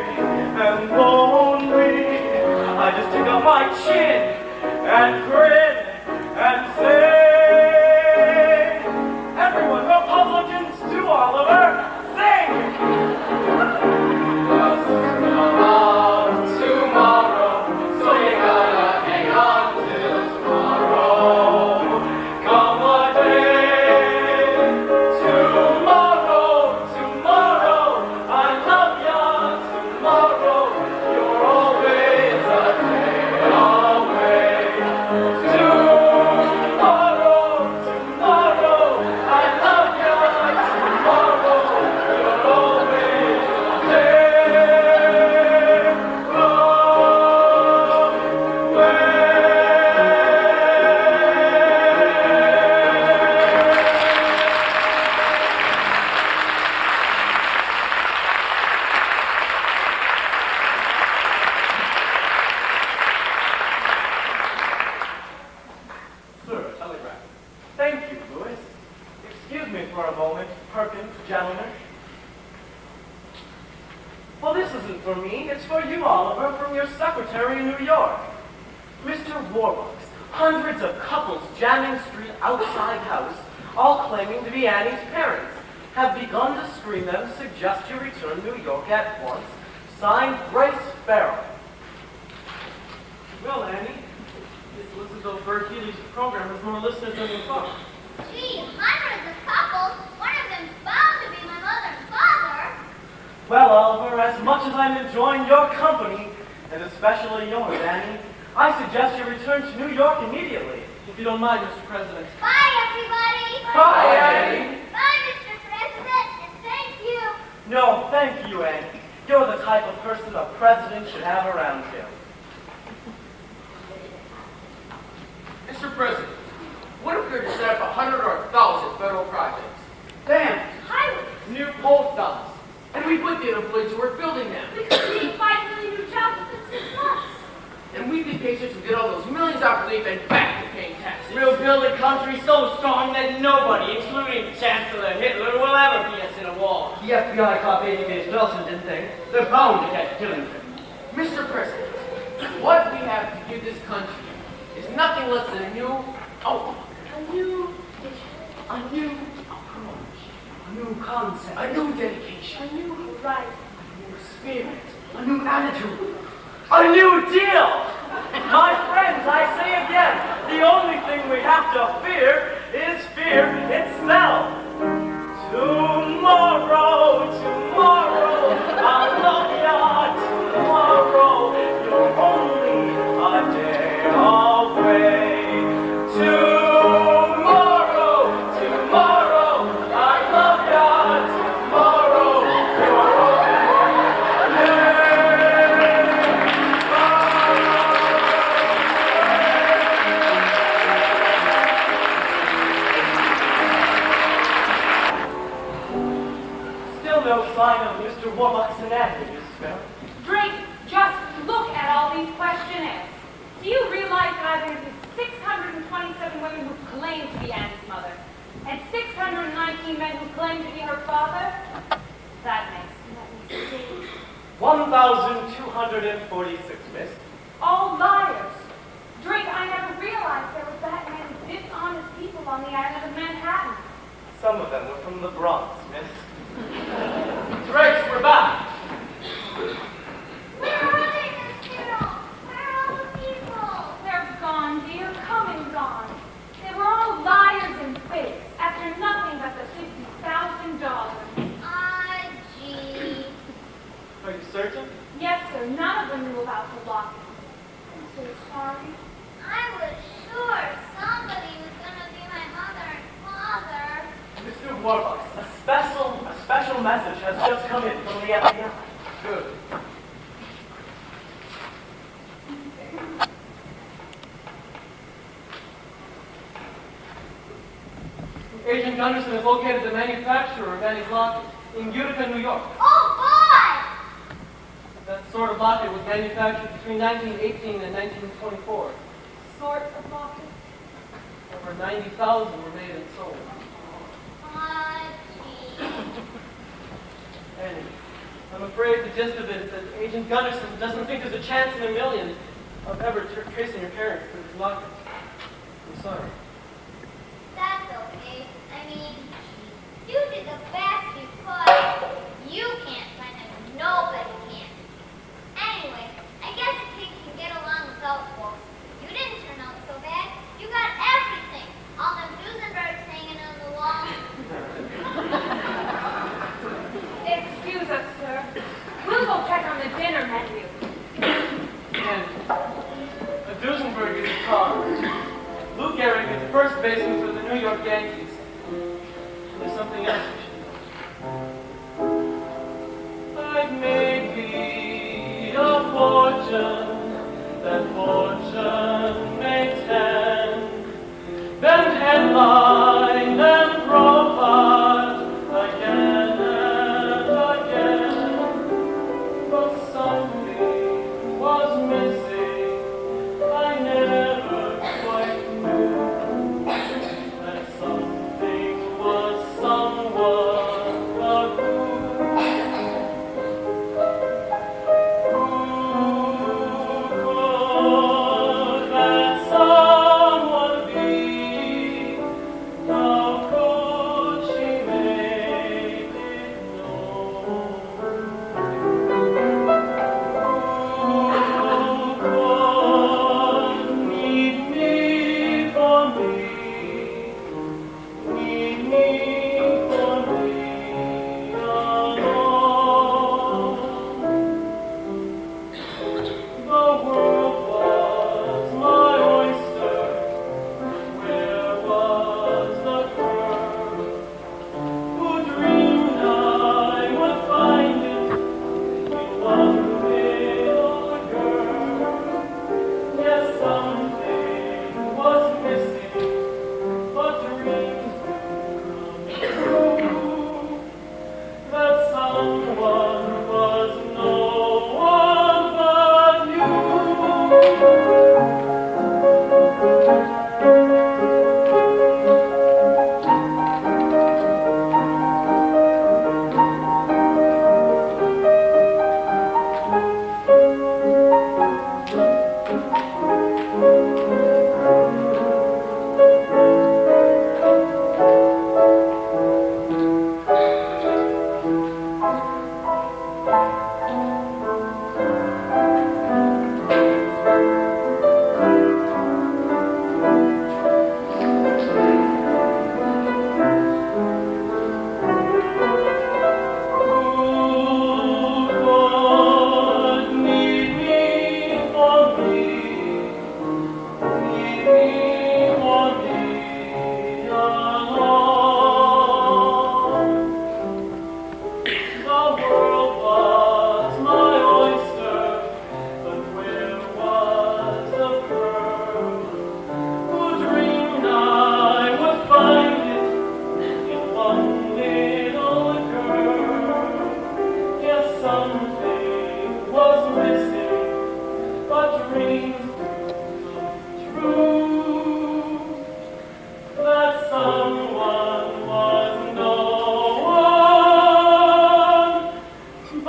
and lonely. I just take out my chin and grin and say, everyone, Republicans to Oliver, sing! Tomorrow, so you gotta hang on till tomorrow. Come a day, tomorrow, tomorrow, I love ya, tomorrow, you're always a day away. Tomorrow, tomorrow, I love ya, tomorrow, you're always a day away. Sir, a telegram. Thank you, Louis. Excuse me for a moment, Perkins, gentlemen. Well, this isn't for me. It's for you, Oliver, from your secretary in New York. Mr. Warbucks, hundreds of couples jamming street outside house, all claiming to be Annie's parents, have begun to screen them, suggest you return New York at once. Signed, Grace Farrell. Well, Annie, it looks as though Bert Healy's program has more listeners than we thought. Gee, hundreds of couples. One of them's bound to be my mother and father. Well, Oliver, as much as I'm enjoying your company, and especially yours, Annie, I suggest you return to New York immediately, if you don't mind, Mr. President. Bye, everybody. Bye, Annie. Bye, Mr. President, and thank you. No, thank you, Annie. You're the type of person a president should have around him. Mr. President, what if we were to set up 100 or 1,000 federal projects? Dams, highways, new post office, and we put the unemployed to work building them. We could create 5 million new jobs within 6 months. And we'd be patient to get all those millions out relief and back to paying taxes. We'll build a country so strong that nobody, including Chancellor Hitler, will ever beat us in a war. The FBI caught Babyface Nelson, didn't they? They're bound to catch Dillinger. Mr. President, what we have to give this country is nothing less than a new outlook, A new approach, a new concept, a new dedication, a new horizon, a new spirit. a new attitude, a new deal! My friends, I say again, the only thing we have to fear is fear itself. Tomorrow, I love ya. Tomorrow, you're only a day away. Tomorrow, I love ya. Tomorrow, you're only Still no sign of Mr. Warbucks anatomy, Miss Sparrow. Drake, just look at all these questionnaires. Do you realize that I've interviewed 627 women who claim to be Anne's mother, and 619 men who claim to be her father? That makes, let me see, 1,246, miss. all liars. Drake, I never realized there were that many dishonest people on the island of Manhattan. Some of them were from the Bronx, miss. Drakes, we're back. Where are they, Miss Carol? Where are all the people? They're gone, dear, come and gone. They were all liars and fakes, after nothing but the $50,000. Gee. Are you certain? Yes, sir, none of them knew about the locket. I'm so sorry. I was sure somebody was gonna be my mother and father. Mr. Warbucks, a special message has just come in from the FBI. Good. Agent Gunderson has located the manufacturer of Annie's locket in Utica, New York. Oh boy! That sort of locket was manufactured between 1918 and 1924. Sort of locket. Over 90,000 were made and sold. Gee. Annie, I'm afraid the gist of it is that Agent Gunderson doesn't think there's a chance in a million of ever tracing your parents through this locket. I'm sorry. That's okay. I mean, you did the best you could. You can't find it. Nobody can. Anyway, I guess a kid can get along without wolves. You didn't turn out so bad. You got everything. All them Duesenbergs hanging on the wall. Excuse us, sir. We'll go check on the dinner menu. And a Duesenberg is a car. Lou Gehrig is the first baseman for the New York Yankees. There's something else you should know. I've made thee a fortune, that fortune may tend, then headline and profile again and again. But something was missing, I never quite knew that something was someone of who.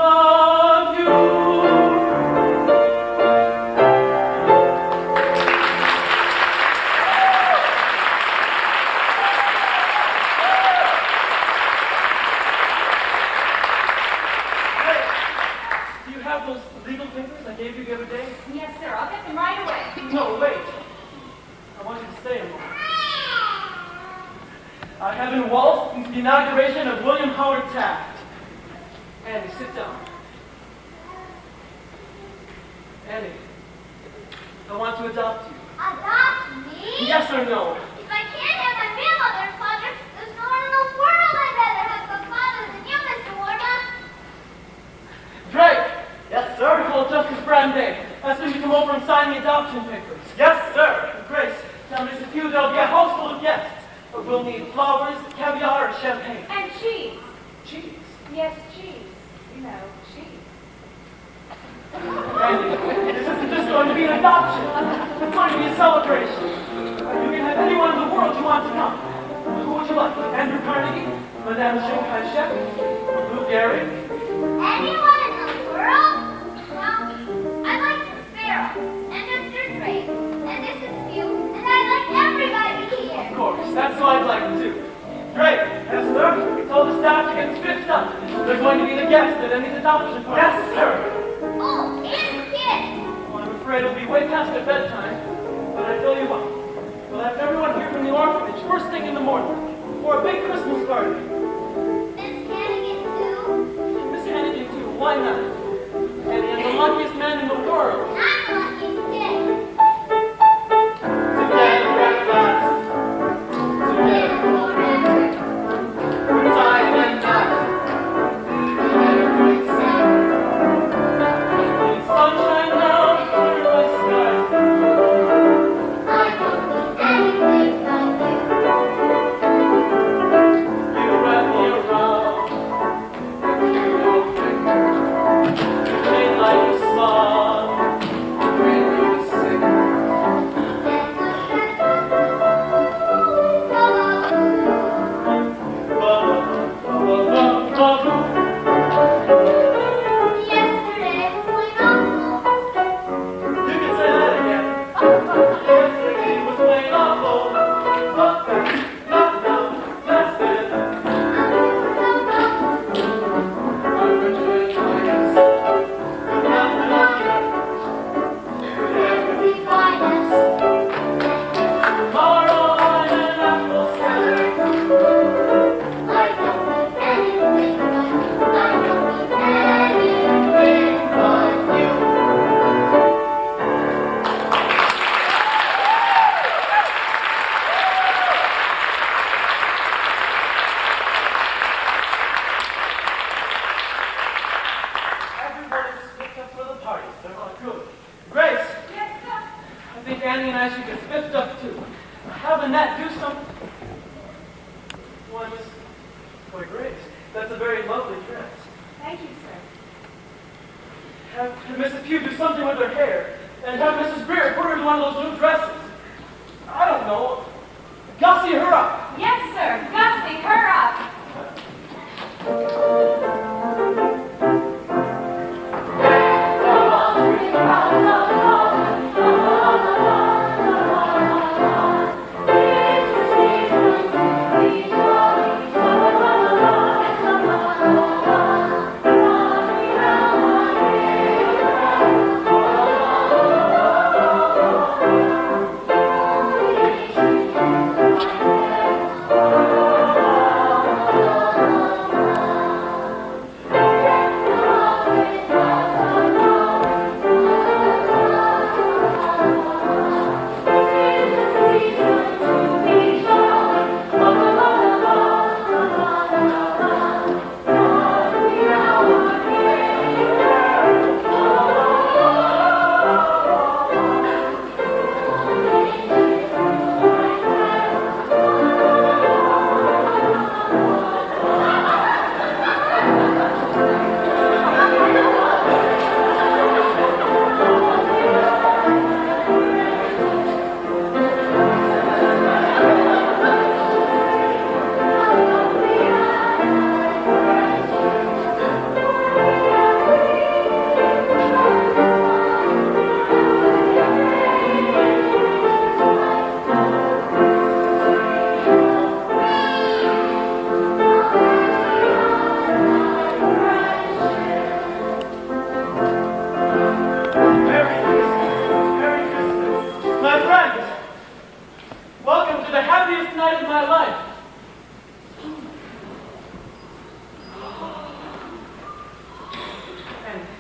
love you. Do you have those legal papers I gave you the other day? Yes, sir. I'll get them right away. No, wait. I want you to stay a moment. I have been waltzed since the inauguration of William Howard Taft. Annie, sit down. Annie, I want to adopt you. Adopt me? Yes or no? If I can't have my real mother and father, there's no one in the world I'd rather have for father than you, Mr. Warbuck. Drake! Yes, sir? We call Justice Brandeis. Ask him to come over and sign the adoption papers. Yes, sir. Grace, tell Mrs. Pugh there'll be a house full of guests. But we'll need flowers, caviar, and champagne. And cheese. Cheese. Yes, cheese. You know, cheese. Andy, this isn't just going to be an adoption. It's going to be a celebration. You can have anyone in the world you want to come. Who would you like? Andrew Carnegie? Madame Shanghai Chef? Lou Gehrig? Anyone in the world? Well, I like the Sparrow, and Mr. Drake, and Mrs. Pugh, and I like everybody here. Of course, that's who I'd like to. Drake, yes, sir? We told the staff to get spiffed up. They're going to be the guests at Annie's adoption party. Yes, sir. Oh, and kids. Well, I'm afraid it'll be way past their bedtime. But I tell you what, we'll have everyone here from the orphanage first thing in the morning for a big Christmas party. Miss Hannigan, too. Miss Hannigan, too. Why not? Annie, I'm the luckiest man in the world. And I'm the luckiest kid. Together at last. Together forever. For time and night. Together we sing. In sunshine now, clear my skies. I don't need anything like you. You wrap me around. Your fingers. You play like a song. When you sing. And the yesterday was awful. You can say that again. Yesterday was plain awful. But that's not now. That's then. I'm Richard, I guess. Good night, tomorrow I'm an apple cider. Anything but you. Everybody's picked up for the party, so good. Grace, Yes, sir. I think Annie and I should get spiffed up too. Have Annette do something. Why, Miss Grace, that's a very lovely dress. Thank you, sir. Have Mrs. Pugh do something with her hair, and have Mrs. Beard put her in one of those new dresses. I don't know. Gussie her up. Yes, sir. Gussie, her up.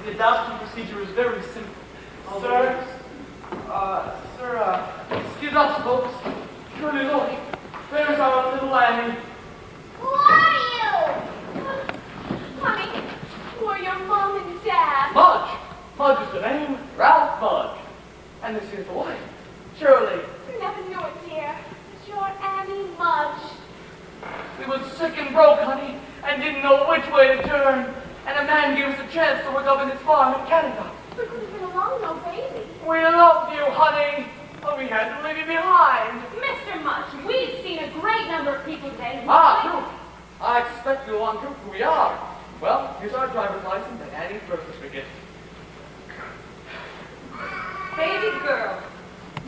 The adoption procedure is very simple. Sir, excuse us, folks. Truly, look, there's our little Annie. Who are you? Honey, we're your mom and dad. Mudge. Mudge is the name. Ralph Mudge. And this is the wife. Shirley. You never knew it, dear. It's your Annie Mudge. We was sick and broke, honey, and didn't know which way to turn. And a man gave us a chance to work up in his farm in Canada. We could have been along, no baby. We loved you, honey, but we had to leave you behind. Mr. Mudge, we've seen a great number of people today. True. I expect you want proof who we are. Well, here's our driver's license and Annie's birth certificate. Baby girl,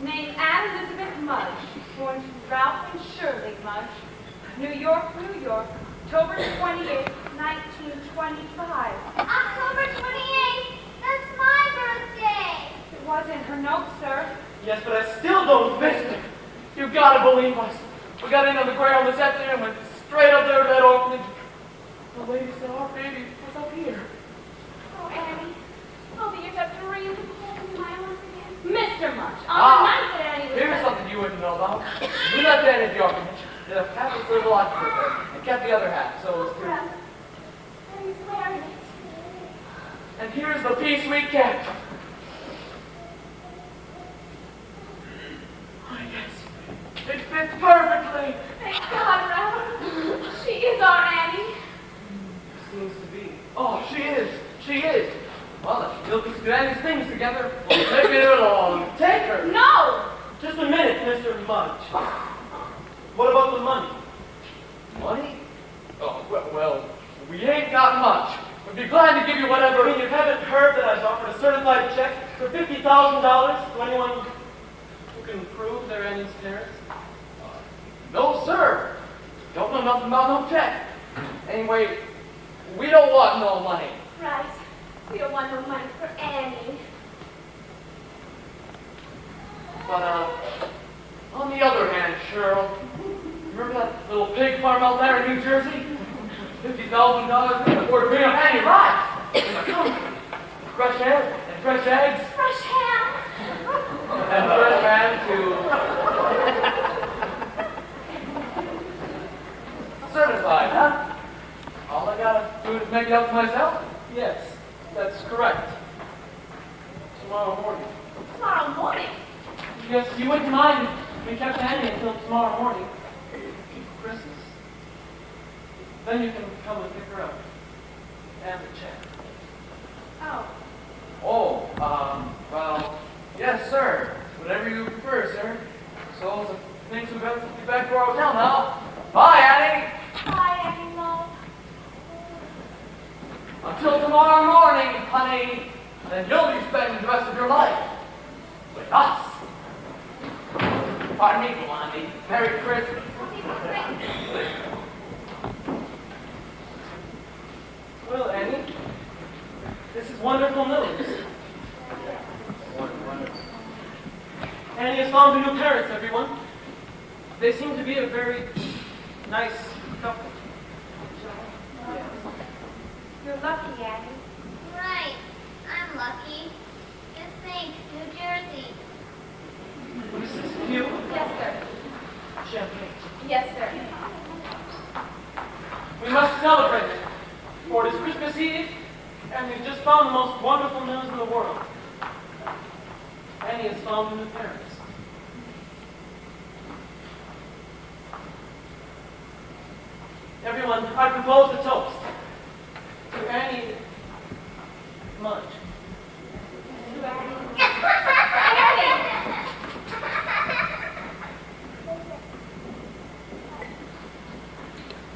named Anne Elizabeth Mudge, born to Ralph and Shirley Mudge, New York, New York, October 28, 1925. October 28th. That's my birthday. It was in her notes, sir. Yes, but I still don't think Mister, you gotta believe us. We got in on the ground this afternoon and went straight up there to that orphanage. The lady said our baby was up here. Oh, Annie. Oh, the years after you could hold me my arms again. Mr. Mudge, on Ah, the night that Annie was Here's something you wouldn't know about. We left Annie at the orphanage. Did half a little lot with her and kept the other half, so it's good. Well, Annie's wearing it. And here's the piece we kept. I guess it fits perfectly. Thank God, Ralph. She is our Annie. seems to be. Oh, she is. She is. Well, if she'll just get Annie's things together, we'll take her along. Take her. No! Just a minute, Mr. Mudge. What about the money? Money? Oh, well, we ain't got much. We'd be glad to give you whatever. I mean, you haven't heard that I've offered a certified check for $50,000 to anyone who can prove they're Annie's parents? No, sir. Don't know nothing about no check. Anyway, we don't want no money. Right. We don't want no money for Annie. But, on the other hand, Cheryl, remember that little pig farm out there in New Jersey? $50,000 we can afford to bring up Annie right. Fresh air and fresh eggs Fresh ham. and fresh ham too. Certified, huh? All I gotta do is make it up to myself. Yes, that's correct. Tomorrow morning. Tomorrow morning. Yes, you wouldn't mind if we kept Annie until tomorrow morning. Christmas. Then you can come and pick her up. And the check. Oh. Oh, well, yes, sir. Whatever you prefer, sir. So, the things we better be back to our hotel now. Bye, Annie. Bye, Annie, love. Until tomorrow morning, honey. Then you'll be spending the rest of your life with us. Pardon me, Blondie. Merry Christmas. Well, Annie, this is wonderful news. Annie has found new parents, everyone. They seem to be a very nice couple. You're lucky, Annie. Right. I'm lucky. Just think, New Jersey. This is you, Yes, sir. champagne. Yes, sir. We must celebrate it. For it is Christmas Eve, and we've just found the most wonderful news in the world. Annie has found new parents. Everyone, I propose a toast to Annie Mudge.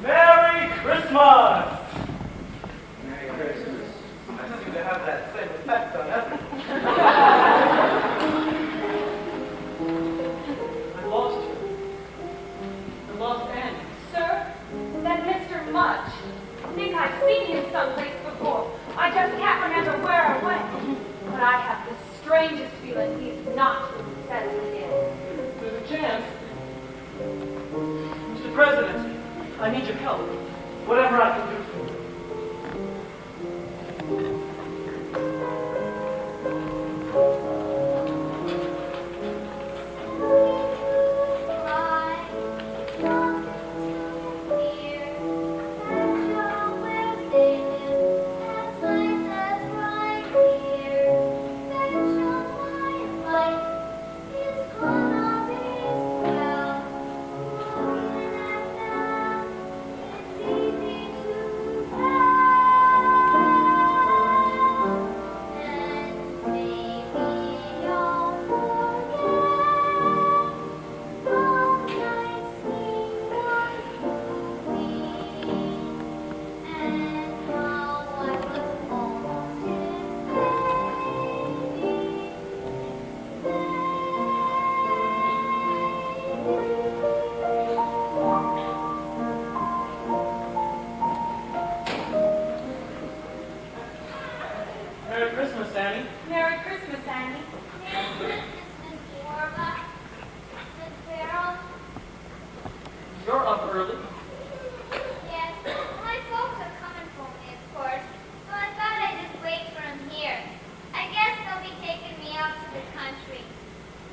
Merry Christmas! Merry Christmas. I seem to have that same effect on everyone. I lost you. I lost Annie. Sir, that Mr. Mudge. I think I've seen him someplace before. I just can't remember where I went. But I have the strangest feeling he's not who he says he is. There's a chance. Mr. President, I need your help. Whatever I can do for you. Merry Christmas, Annie. Merry Christmas, Annie. Merry Christmas, Miss Warbuck. Miss Farrell. You're up early. Yes, my folks are coming for me, of course, so I thought I'd just wait for them here. I guess they'll be taking me out to the country.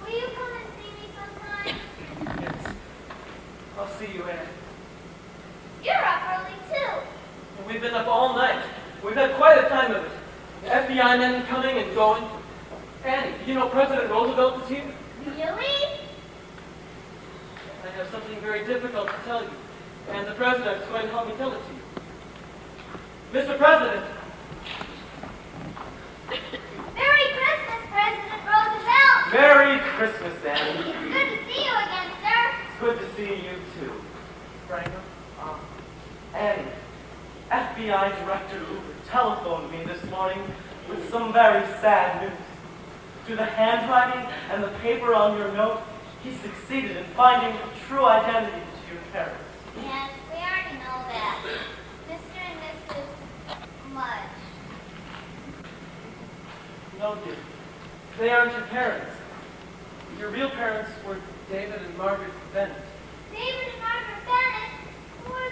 Will you come and see me sometime? Yes. I'll see you, Annie. You're up early, too. We've been up all night. We've had quite a time of it. The FBI men coming and going. Annie, you know President Roosevelt is here? Really? I have something very difficult to tell you, and the President is going to help me tell it to you. Mr. President, Merry Christmas, President Roosevelt. Merry Christmas, Annie. It's good to see you again, sir. It's good to see you too. Franklin, Annie, FBI Director Hoover telephoned me this morning with some very sad news. Through the handwriting and the paper on your note, he succeeded in finding a true identity to your parents. Yes, we already know that. Mr. and Mrs. Mudge. no, dear. They aren't your parents. Your real parents were David and Margaret Bennett. David and Margaret Bennett? Who are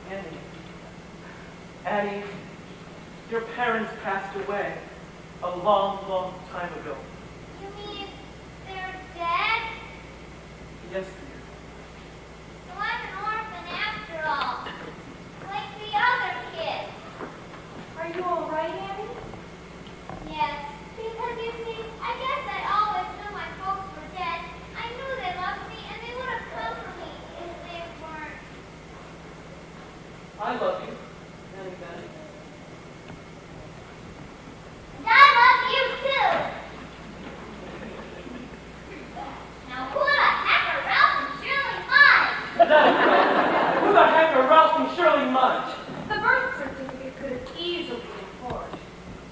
they? Annie, your parents passed away a long, long time ago. You mean they're dead? Yes, dear. So I'm an orphan after all. Like the other kids. Are you all right, Annie? Yes, because you see, I guess I always knew my folks were dead. I knew they loved me and they would have come for me if they weren't. I love you, Annie Bennett. And I love you too. Now who the heck are Ralph and Shirley Mudge? Who the heck are Ralph and Shirley Mudge? The birth certificate could have easily been forged.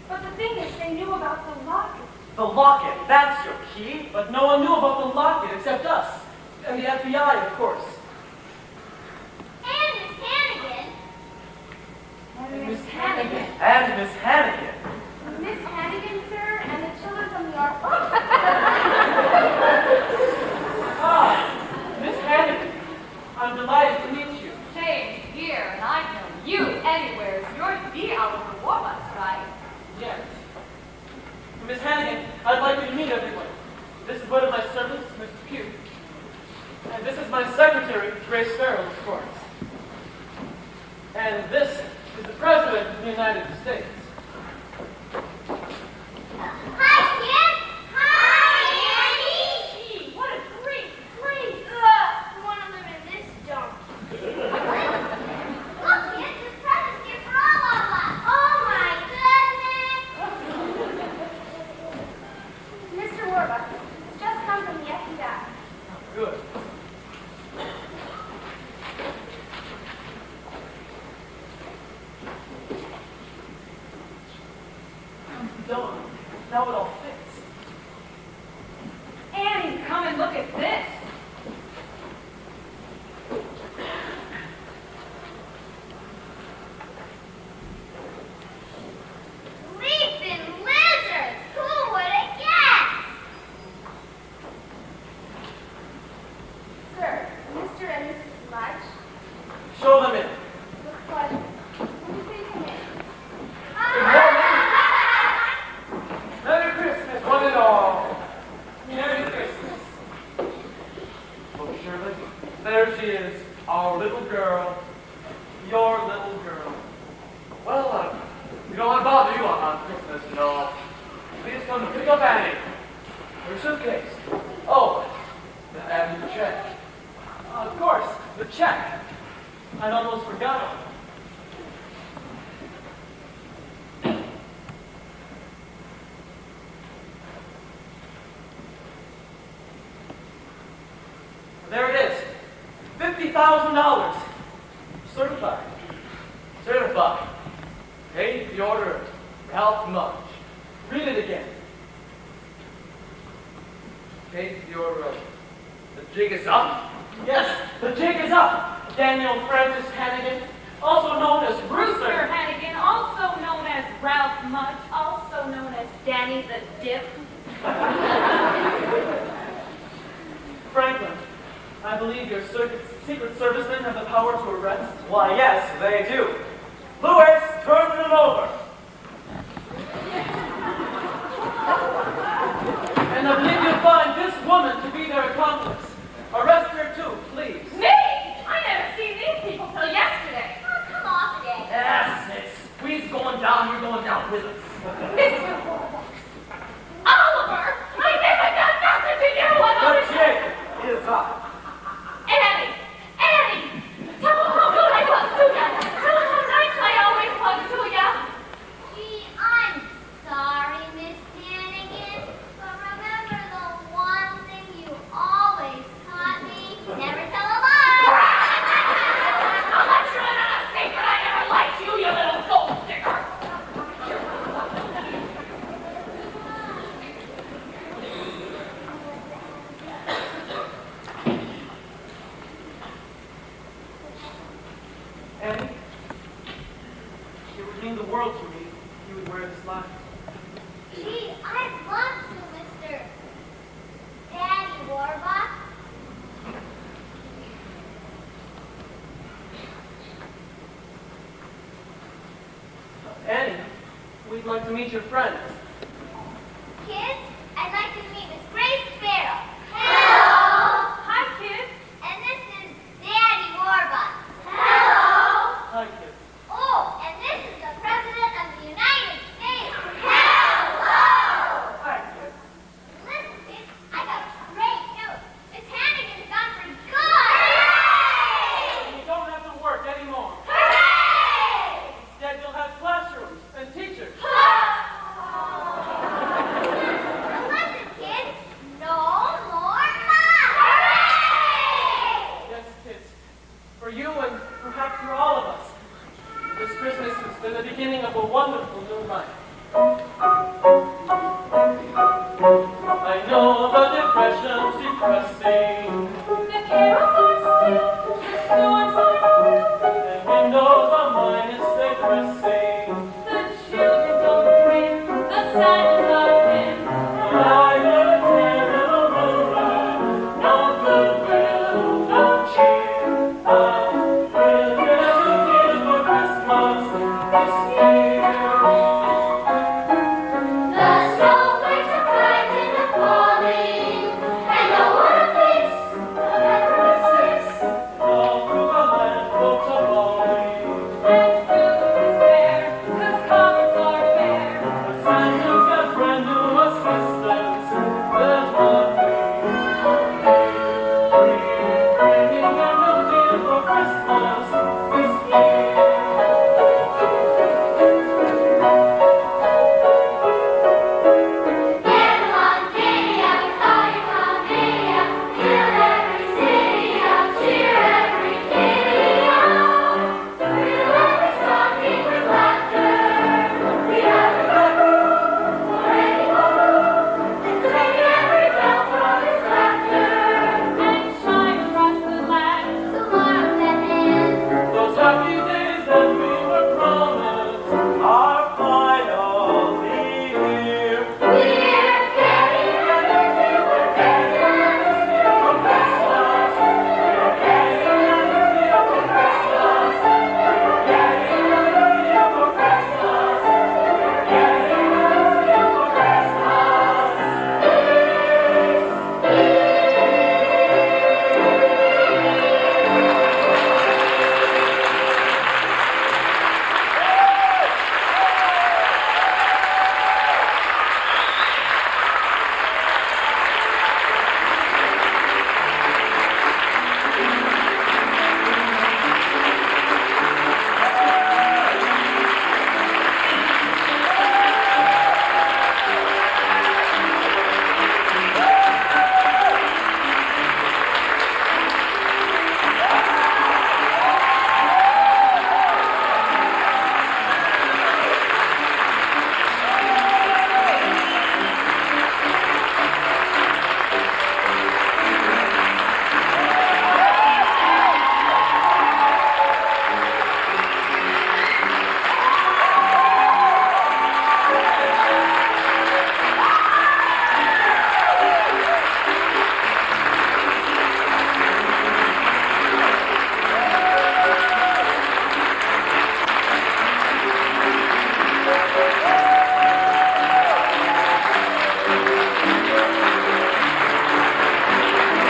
But the thing is, they knew about the locket. The locket, that's your key. But no one knew about the locket except us. And the FBI, of course. And Miss Hannigan. And Miss Hannigan. And Miss Hannigan. Miss Hannigan, sir, and the children from the art. Ah, Miss Hannigan. I'm delighted to meet you. Same here, and I've known you anywhere. You're the Oliver Warbucks, right? Yes. Miss Hannigan, I'd like you to meet everyone. This is one of my servants, Mr. Pugh. And this is my secretary, Grace Farrell, of course. And this is the President of the United States. Hi, kids. Hi, Annie. Gee, what a great place! I want to live in this junk. Look, kids, this present's here for all of us. Oh my goodness. Mr. Warbuck, it's just come from the FBI. Good. Done. Now it all fits. Annie, come and look at this. Leaping lizards. Who would have guessed? Sir, Mr. and Mrs. Mudge, Show them in. with pleasure. Will you please come in? Merry Christmas, one and all. Merry Christmas. Look, Shirley, there she is, our little girl, your little girl. Well, we don't want to bother you on Christmas and all. We just come to pick up Annie. Her suitcase. Oh, and the check. Of course, the check. I'd almost forgot. There it is. $50,000. Certified. Certified. Paid the order of Ralph Mudge. Read it again. Paid the order of the jig is up. Yes, the jig is up. Daniel Francis Hannigan, also known as Brewster Brewster. Hannigan, also known as Ralph much, also known as Danny the Dip. Franklin, I believe your Secret Servicemen have the power to arrest? Why, yes, they do. Lewis, turn them over. And I believe you'll find this woman to be their accomplice. Arrest her too, please. Me? I never seen these people till yesterday. Oh, come off it. Yes, it's squeeze going down, you're going down with us. Mr. Warbucks. Oliver, I never done nothing to you. The chick is up. Annie, tell them how good I was to you. Tell them how nice I always was to you. Gee, I'm sorry, Miss Hannigan, but remember the one thing you always taught me? Never tell a lie. I'll let you in on a secret. I never liked you, you little gold digger. Annie, it would mean the world to me if you would wear this locket. Gee, I'd love to, Mr. Daddy Warbucks. Annie, we'd like to meet your friends. Kids, I'd like to meet Miss Grace Sparrow. Hello. Hi, kids. And this is Daddy Warbucks. Hello. Hi, kids. Oh, and this is the President of the United States. Hello. Hi, kids. Listen, kids, I got great news. Miss Hannigan's gone for good. You don't have to work anymore. Hooray! Instead, you'll have classrooms and teachers. Listen, kids, no more mom. Hooray! Yes, kids. For you and perhaps for all of us, this Christmas has been the beginning of a wonderful new life. I know the depression's depressing.